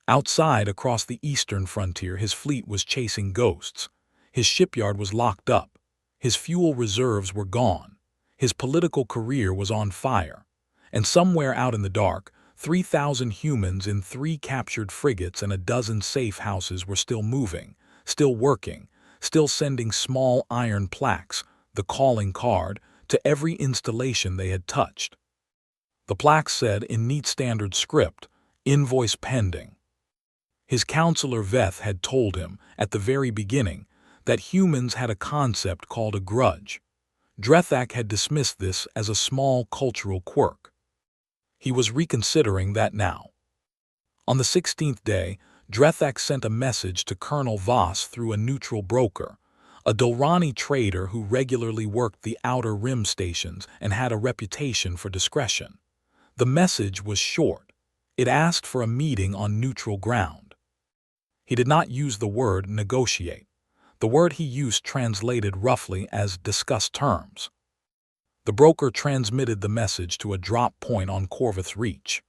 Outside, across the eastern frontier, his fleet was chasing ghosts. His shipyard was locked up. His fuel reserves were gone. His political career was on fire. And somewhere out in the dark, 3,000 humans in 3 captured frigates and a dozen safe houses were still moving, still working, still sending small iron plaques, the calling card, to every installation they had touched. The plaques said in neat standard script, "Invoice pending." His counselor Veth had told him, at the very beginning, that humans had a concept called a grudge. Drethak had dismissed this as a small cultural quirk. He was reconsidering that now. On the 16th day, Drethak sent a message to Colonel Voss through a neutral broker, a Dolrani trader who regularly worked the Outer Rim stations and had a reputation for discretion. The message was short. It asked for a meeting on neutral ground. He did not use the word negotiate. The word he used translated roughly as discuss terms. The broker transmitted the message to a drop point on Corvus Reach.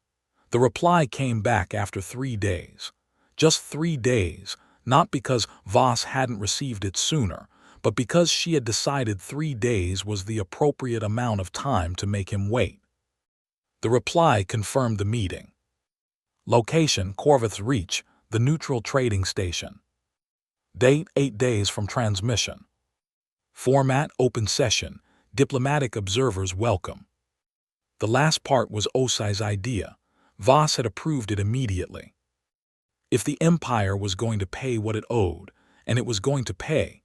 The reply came back after 3 days. Just 3 days, not because Voss hadn't received it sooner, but because she had decided 3 days was the appropriate amount of time to make him wait. The reply confirmed the meeting. Location: Corvus Reach, the neutral trading station. Date: 8 days from transmission. Format: open session. Diplomatic observers welcome. The last part was Osai's idea. Voss had approved it immediately. If the Empire was going to pay what it owed, and it was going to pay,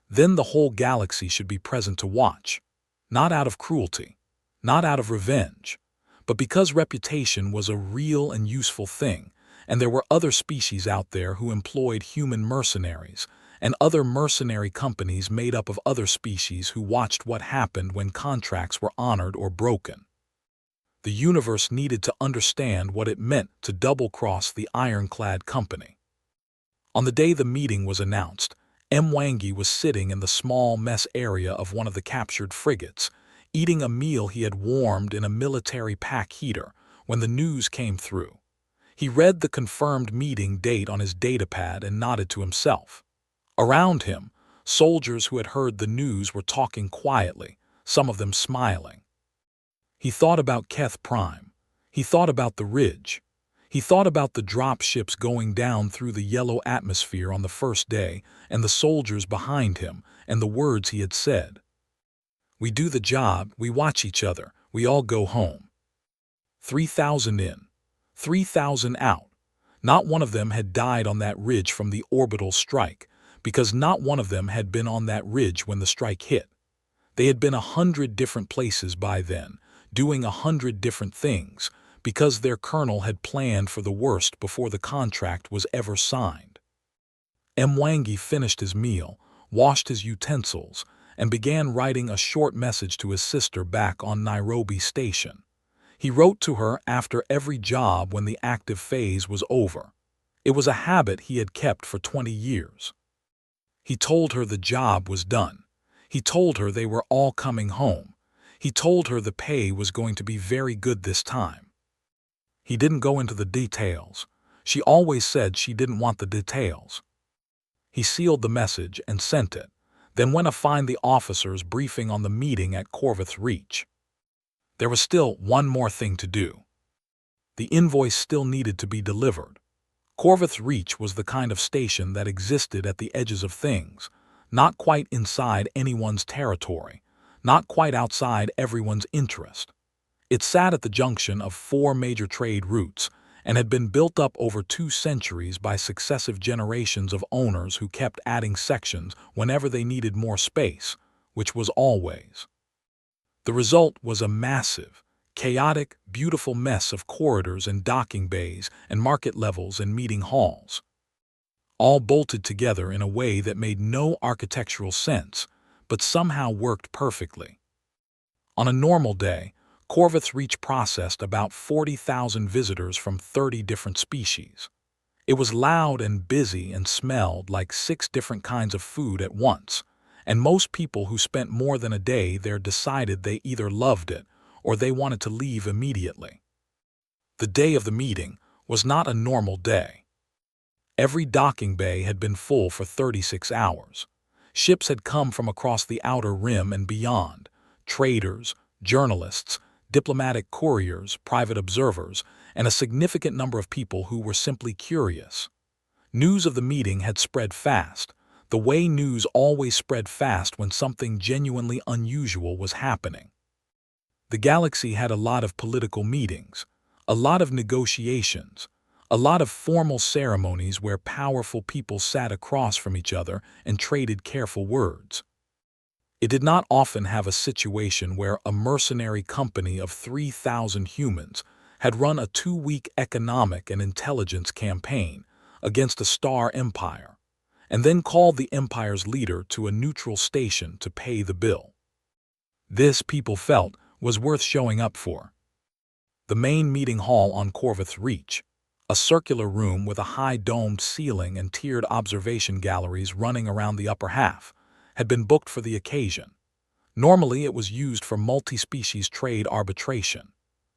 then the whole galaxy should be present to watch. Not out of cruelty, not out of revenge, but because reputation was a real and useful thing, and there were other species out there who employed human mercenaries, and other mercenary companies made up of other species who watched what happened when contracts were honored or broken. The universe needed to understand what it meant to double-cross the ironclad company. On the day the meeting was announced, Mwangi was sitting in the small mess area of one of the captured frigates, eating a meal he had warmed in a military pack heater when the news came through. He read the confirmed meeting date on his datapad and nodded to himself. Around him, soldiers who had heard the news were talking quietly, some of them smiling. He thought about Keth Prime. He thought about the ridge. He thought about the drop ships going down through the yellow atmosphere on the first day and the soldiers behind him and the words he had said. "We do the job, we watch each other, we all go home." 3,000 in, 3,000 out. Not one of them had died on that ridge from the orbital strike, because not one of them had been on that ridge when the strike hit. They had been 100 different places by then, doing 100 different things, because their colonel had planned for the worst before the contract was ever signed. Mwangi finished his meal, washed his utensils, and began writing a short message to his sister back on Nairobi Station. He wrote to her after every job when the active phase was over. It was a habit he had kept for 20 years. He told her the job was done. He told her they were all coming home. He told her the pay was going to be very good this time. He didn't go into the details. She always said she didn't want the details. He sealed the message and sent it, then went to find the officers briefing on the meeting at Corvus Reach. There was still one more thing to do. The invoice still needed to be delivered. Corvus Reach was the kind of station that existed at the edges of things, not quite inside anyone's territory, not quite outside everyone's interest. It sat at the junction of four major trade routes and had been built up over 2 centuries by successive generations of owners who kept adding sections whenever they needed more space, which was always. The result was a massive, chaotic, beautiful mess of corridors and docking bays and market levels and meeting halls, all bolted together in a way that made no architectural sense, but somehow worked perfectly. On a normal day, Corvus Reach processed about 40,000 visitors from 30 different species. It was loud and busy and smelled like 6 different kinds of food at once, and most people who spent more than a day there decided they either loved it or they wanted to leave immediately. The day of the meeting was not a normal day. Every docking bay had been full for 36 hours. Ships had come from across the outer rim and beyond, traders, journalists, diplomatic couriers, private observers, and a significant number of people who were simply curious. News of the meeting had spread fast, the way news always spread fast when something genuinely unusual was happening. The galaxy had a lot of political meetings, a lot of negotiations, a lot of formal ceremonies where powerful people sat across from each other and traded careful words. It did not often have a situation where a mercenary company of 3,000 humans had run a 2-week economic and intelligence campaign against a star empire, and then called the empire's leader to a neutral station to pay the bill. This, people felt, was worth showing up for. The main meeting hall on Corvus Reach, a circular room with a high domed ceiling and tiered observation galleries running around the upper half, had been booked for the occasion. Normally it was used for multi-species trade arbitration.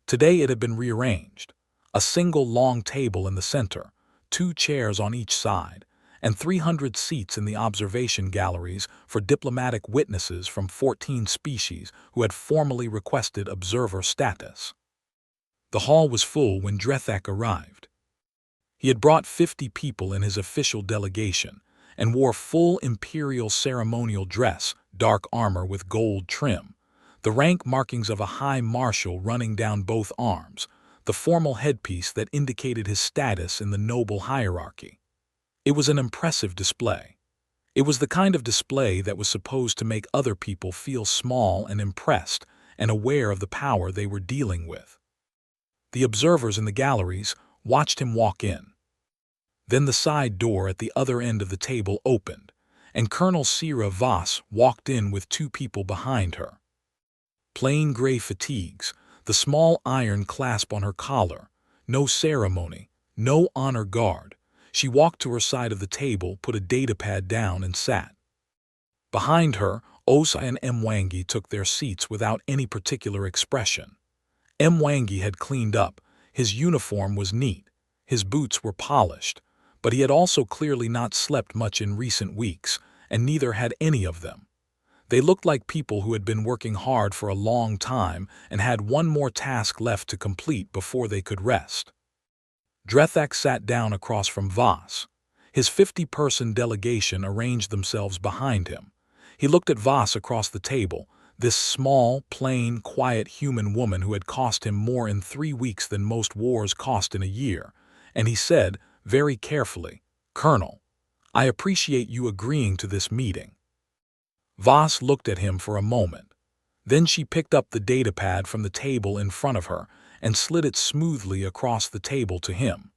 Today it had been rearranged. A single long table in the center, 2 chairs on each side, and 300 seats in the observation galleries for diplomatic witnesses from 14 species who had formally requested observer status. The hall was full when Drethak arrived. He had brought 50 people in his official delegation and wore full imperial ceremonial dress, dark armor with gold trim, the rank markings of a high marshal running down both arms, the formal headpiece that indicated his status in the noble hierarchy. It was an impressive display. It was the kind of display that was supposed to make other people feel small and impressed and aware of the power they were dealing with. The observers in the galleries watched him walk in. Then the side door at the other end of the table opened, and Colonel Sira Voss walked in with 2 people behind her. Plain gray fatigues, the small iron clasp on her collar, no ceremony, no honor guard. She walked to her side of the table, put a datapad down, and sat. Behind her, Osa and Mwangi took their seats without any particular expression. Mwangi had cleaned up, his uniform was neat, his boots were polished, but he had also clearly not slept much in recent weeks, and neither had any of them. They looked like people who had been working hard for a long time and had one more task left to complete before they could rest. Drethak sat down across from Voss. His 50-person delegation arranged themselves behind him. He looked at Voss across the table, this small, plain, quiet human woman who had cost him more in 3 weeks than most wars cost in a year, and he said, very carefully, "Colonel, I appreciate you agreeing to this meeting." Voss looked at him for a moment. Then she picked up the datapad from the table in front of her and slid it smoothly across the table to him.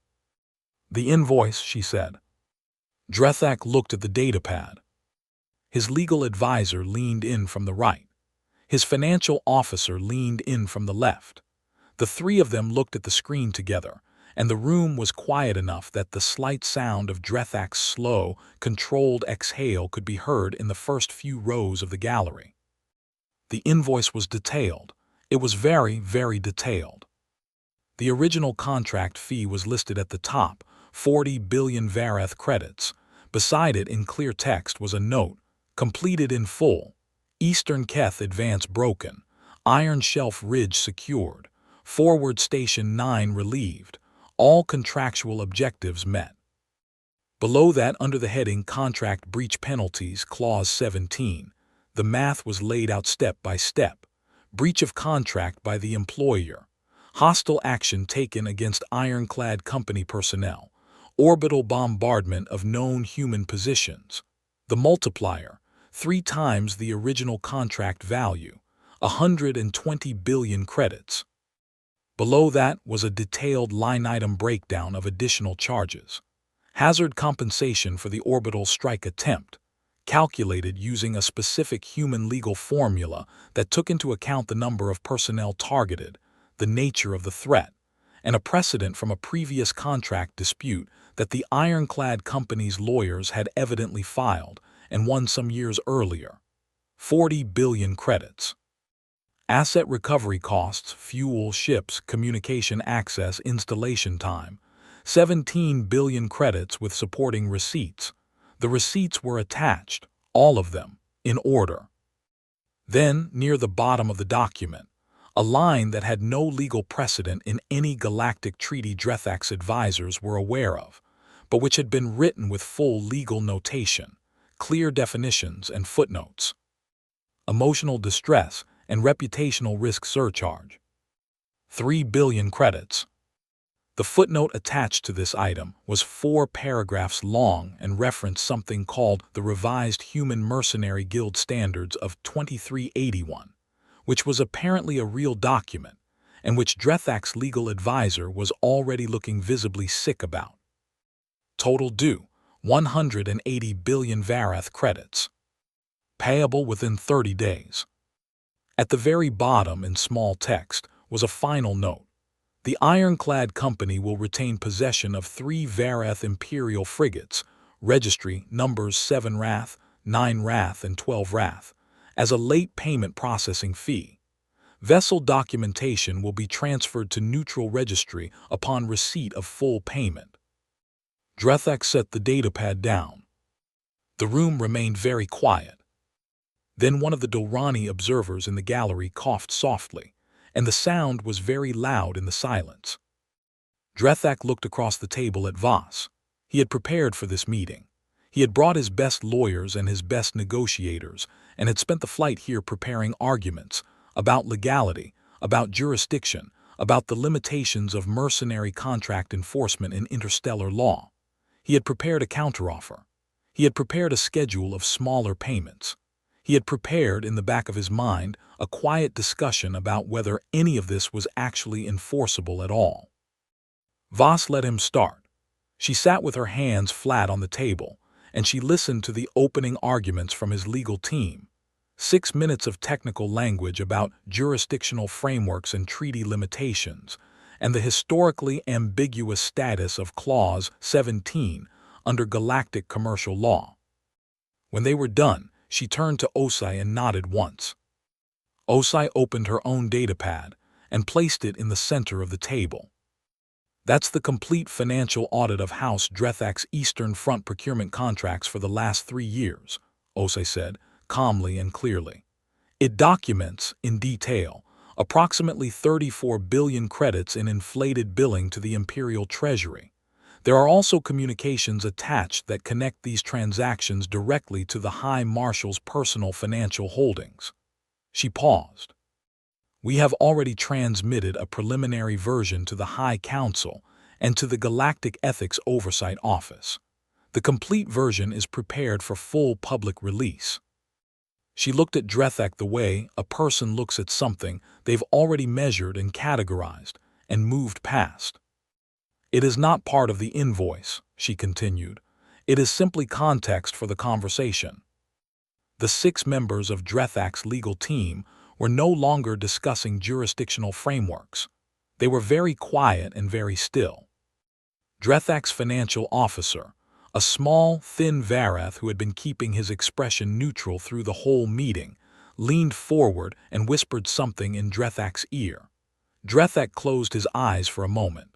"The invoice," she said. Drethak looked at the datapad. His legal advisor leaned in from the right. His financial officer leaned in from the left. The 3 of them looked at the screen together, and the room was quiet enough that the slight sound of Drethak's slow, controlled exhale could be heard in the first few rows of the gallery. The invoice was detailed. It was very, very detailed. The original contract fee was listed at the top, 40 billion Vareth credits. Beside it in clear text was a note, completed in full. Eastern Keth advance broken. Iron Shelf Ridge secured. Forward Station 9 relieved. All contractual objectives met. Below that, under the heading Contract Breach Penalties, Clause 17, the math was laid out step by step. Breach of contract by the employer. Hostile action taken against ironclad company personnel. Orbital bombardment of known human positions. The multiplier, 3 times the original contract value, 120 billion credits. Below that was a detailed line-item breakdown of additional charges. Hazard compensation for the orbital strike attempt, calculated using a specific human legal formula that took into account the number of personnel targeted, the nature of the threat, and a precedent from a previous contract dispute that the ironclad company's lawyers had evidently filed and won some years earlier. 40 billion credits. Asset recovery costs, fuel, ships, communication access, installation time. 17 billion credits with supporting receipts. The receipts were attached, all of them, in order. Then, near the bottom of the document, a line that had no legal precedent in any galactic treaty Drethak's advisors were aware of, but which had been written with full legal notation, clear definitions and footnotes. Emotional distress and reputational risk surcharge. 3 billion credits. The footnote attached to this item was 4 paragraphs long and referenced something called the Revised Human Mercenary Guild Standards of 2381, which was apparently a real document, and which Drethak's legal advisor was already looking visibly sick about. Total due, 180 billion Varath credits. Payable within 30 days. At the very bottom, in small text, was a final note. The ironclad company will retain possession of 3 Varath Imperial frigates, registry numbers 7 Wrath, 9 Wrath, and 12 Wrath, as a late payment processing fee. Vessel documentation will be transferred to neutral registry upon receipt of full payment. Drethak set the datapad down. The room remained very quiet. Then one of the Dolrani observers in the gallery coughed softly, and the sound was very loud in the silence. Drethak looked across the table at Voss. He had prepared for this meeting. He had brought his best lawyers and his best negotiators, and had spent the flight here preparing arguments about legality, about jurisdiction, about the limitations of mercenary contract enforcement in interstellar law. He had prepared a counteroffer. He had prepared a schedule of smaller payments. He had prepared, in the back of his mind, a quiet discussion about whether any of this was actually enforceable at all. Voss let him start. She sat with her hands flat on the table, and she listened to the opening arguments from his legal team. 6 minutes of technical language about jurisdictional frameworks and treaty limitations, and the historically ambiguous status of Clause 17 under galactic commercial law. When they were done, she turned to Osai and nodded once. Osai opened her own datapad and placed it in the center of the table. That's the complete financial audit of House Drethak's Eastern Front procurement contracts for the last 3 years, Osai said, calmly and clearly. It documents, in detail, approximately 34 billion credits in inflated billing to the Imperial Treasury. There are also communications attached that connect these transactions directly to the High Marshal's personal financial holdings. She paused. We have already transmitted a preliminary version to the High Council and to the Galactic Ethics Oversight Office. The complete version is prepared for full public release. She looked at Drethak the way a person looks at something they've already measured and categorized and moved past. It is not part of the invoice, she continued. It is simply context for the conversation. The 6 members of Drethak's legal team were no longer discussing jurisdictional frameworks. They were very quiet and very still. Drethak's financial officer, a small, thin Varath who had been keeping his expression neutral through the whole meeting, leaned forward and whispered something in Drethak's ear. Drethak closed his eyes for a moment.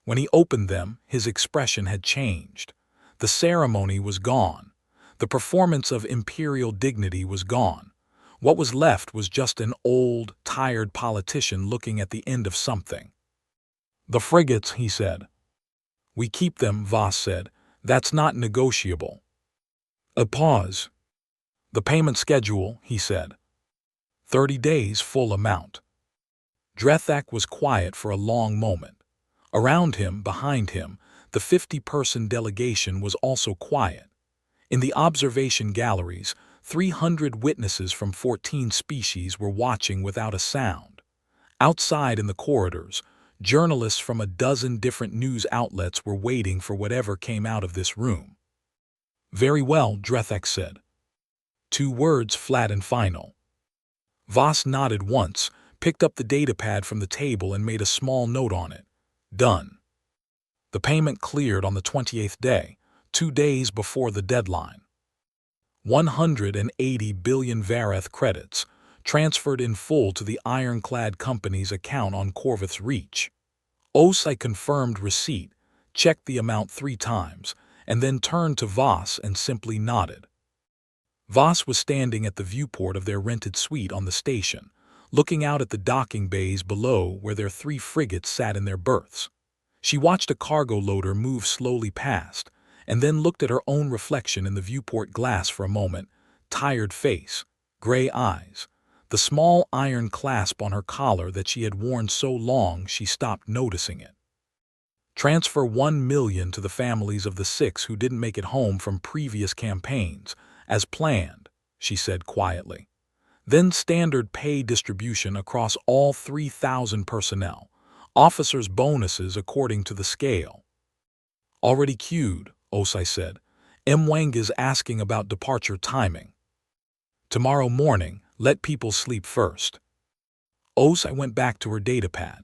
When he opened them, his expression had changed. The ceremony was gone. The performance of imperial dignity was gone. What was left was just an old, tired politician looking at the end of something. The frigates, he said. We keep them, Voss said. That's not negotiable. A pause. The payment schedule, he said. 30 days full amount. Drethak was quiet for a long moment. Around him, behind him, the 50-person delegation was also quiet. In the observation galleries, 300 witnesses from 14 species were watching without a sound. Outside in the corridors, journalists from a dozen different news outlets were waiting for whatever came out of this room. Very well, Drethak said. 2 words, flat and final. Voss nodded once, picked up the datapad from the table and made a small note on it. Done. The payment cleared on the 28th day, 2 days before the deadline. 180 billion Vareth credits, transferred in full to the ironclad company's account on Corvus Reach. Osai confirmed receipt, checked the amount 3 times, and then turned to Voss and simply nodded. Voss was standing at the viewport of their rented suite on the station, looking out at the docking bays below where their 3 frigates sat in their berths. She watched a cargo loader move slowly past, and then looked at her own reflection in the viewport glass for a moment, tired face, gray eyes, the small iron clasp on her collar that she had worn so long she stopped noticing it. Transfer 1 million to the families of the 6 who didn't make it home from previous campaigns, as planned, she said quietly. Then standard pay distribution across all 3,000 personnel, officers' bonuses according to the scale. Already queued, Osai said. Mwang is asking about departure timing. Tomorrow morning, let people sleep first. Osai went back to her datapad.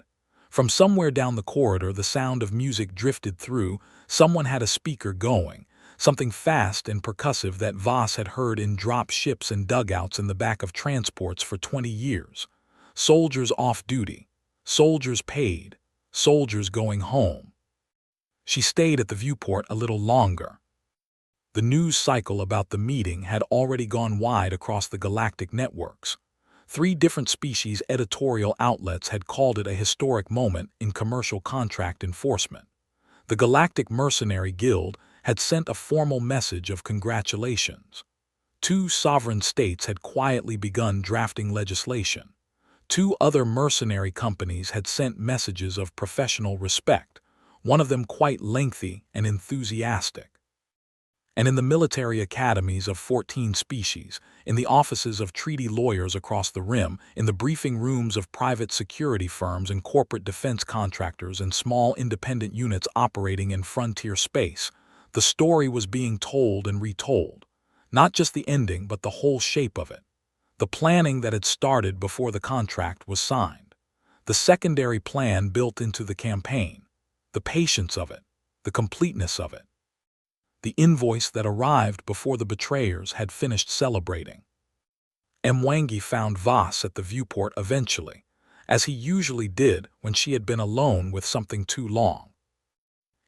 From somewhere down the corridor, the sound of music drifted through. Someone had a speaker going, something fast and percussive that Voss had heard in drop ships and dugouts in the back of transports for 20 years. Soldiers off duty, soldiers paid, soldiers going home. She stayed at the viewport a little longer. The news cycle about the meeting had already gone wide across the galactic networks. 3 different species editorial outlets had called it a historic moment in commercial contract enforcement. The Galactic Mercenary Guild had sent a formal message of congratulations. 2 sovereign states had quietly begun drafting legislation. 2 other mercenary companies had sent messages of professional respect, one of them quite lengthy and enthusiastic. And in the military academies of 14 species, in the offices of treaty lawyers across the rim, in the briefing rooms of private security firms and corporate defense contractors and small independent units operating in frontier space, the story was being told and retold. Not just the ending, but the whole shape of it. The planning that had started before the contract was signed. The secondary plan built into the campaign. The patience of it. The completeness of it. The invoice that arrived before the betrayers had finished celebrating. Mwangi found Voss at the viewport eventually, as he usually did when she had been alone with something too long.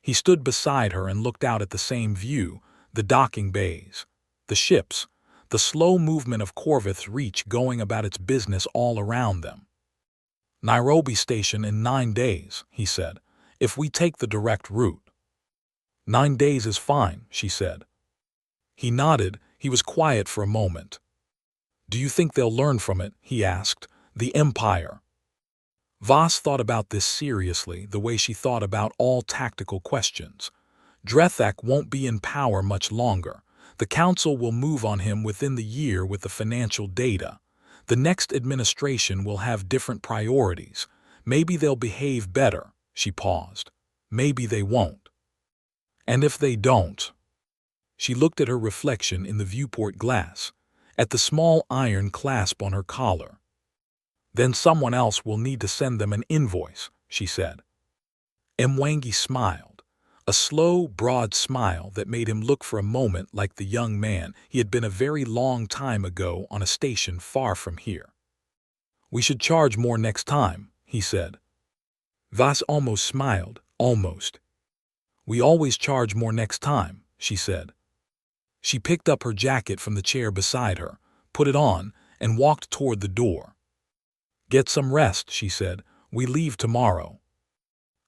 He stood beside her and looked out at the same view, the docking bays, the ships, the slow movement of Corvus Reach going about its business all around them. Nairobi station in 9 days, he said, if we take the direct route. 9 days is fine, she said. He nodded. He was quiet for a moment. Do you think they'll learn from it? He asked. The Empire. Voss thought about this seriously, the way she thought about all tactical questions. Drethak won't be in power much longer. The council will move on him within the year with the financial data. The next administration will have different priorities. Maybe they'll behave better. She paused. Maybe they won't. And if they don't? She looked at her reflection in the viewport glass, at the small iron clasp on her collar. Then someone else will need to send them an invoice, she said. Mwangi smiled, a slow, broad smile that made him look for a moment like the young man he had been a very long time ago on a station far from here. We should charge more next time, he said. Voss almost smiled, almost. We always charge more next time, she said. She picked up her jacket from the chair beside her, put it on, and walked toward the door. Get some rest, she said. We leave tomorrow.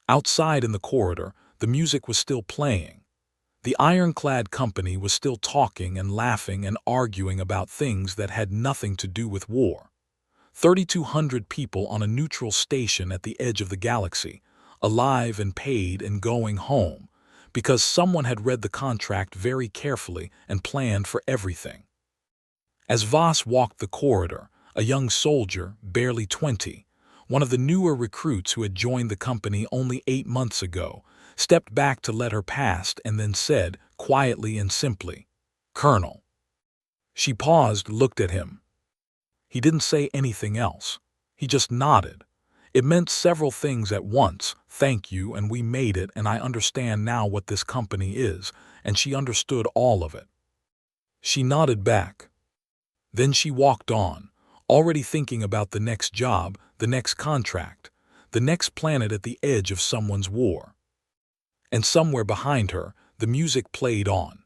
Outside in the corridor, the music was still playing. The ironclad company was still talking and laughing and arguing about things that had nothing to do with war. 3,200 people on a neutral station at the edge of the galaxy, alive and paid and going home, because someone had read the contract very carefully and planned for everything. As Voss walked the corridor, a young soldier, barely 20, one of the newer recruits who had joined the company only 8 months ago, stepped back to let her past and then said, quietly and simply, "Colonel." She paused, looked at him. He didn't say anything else. He just nodded. It meant several things at once. Thank you, and we made it, and I understand now what this company is, and she understood all of it. She nodded back. Then she walked on, already thinking about the next job, the next contract, the next planet at the edge of someone's war. And somewhere behind her, the music played on.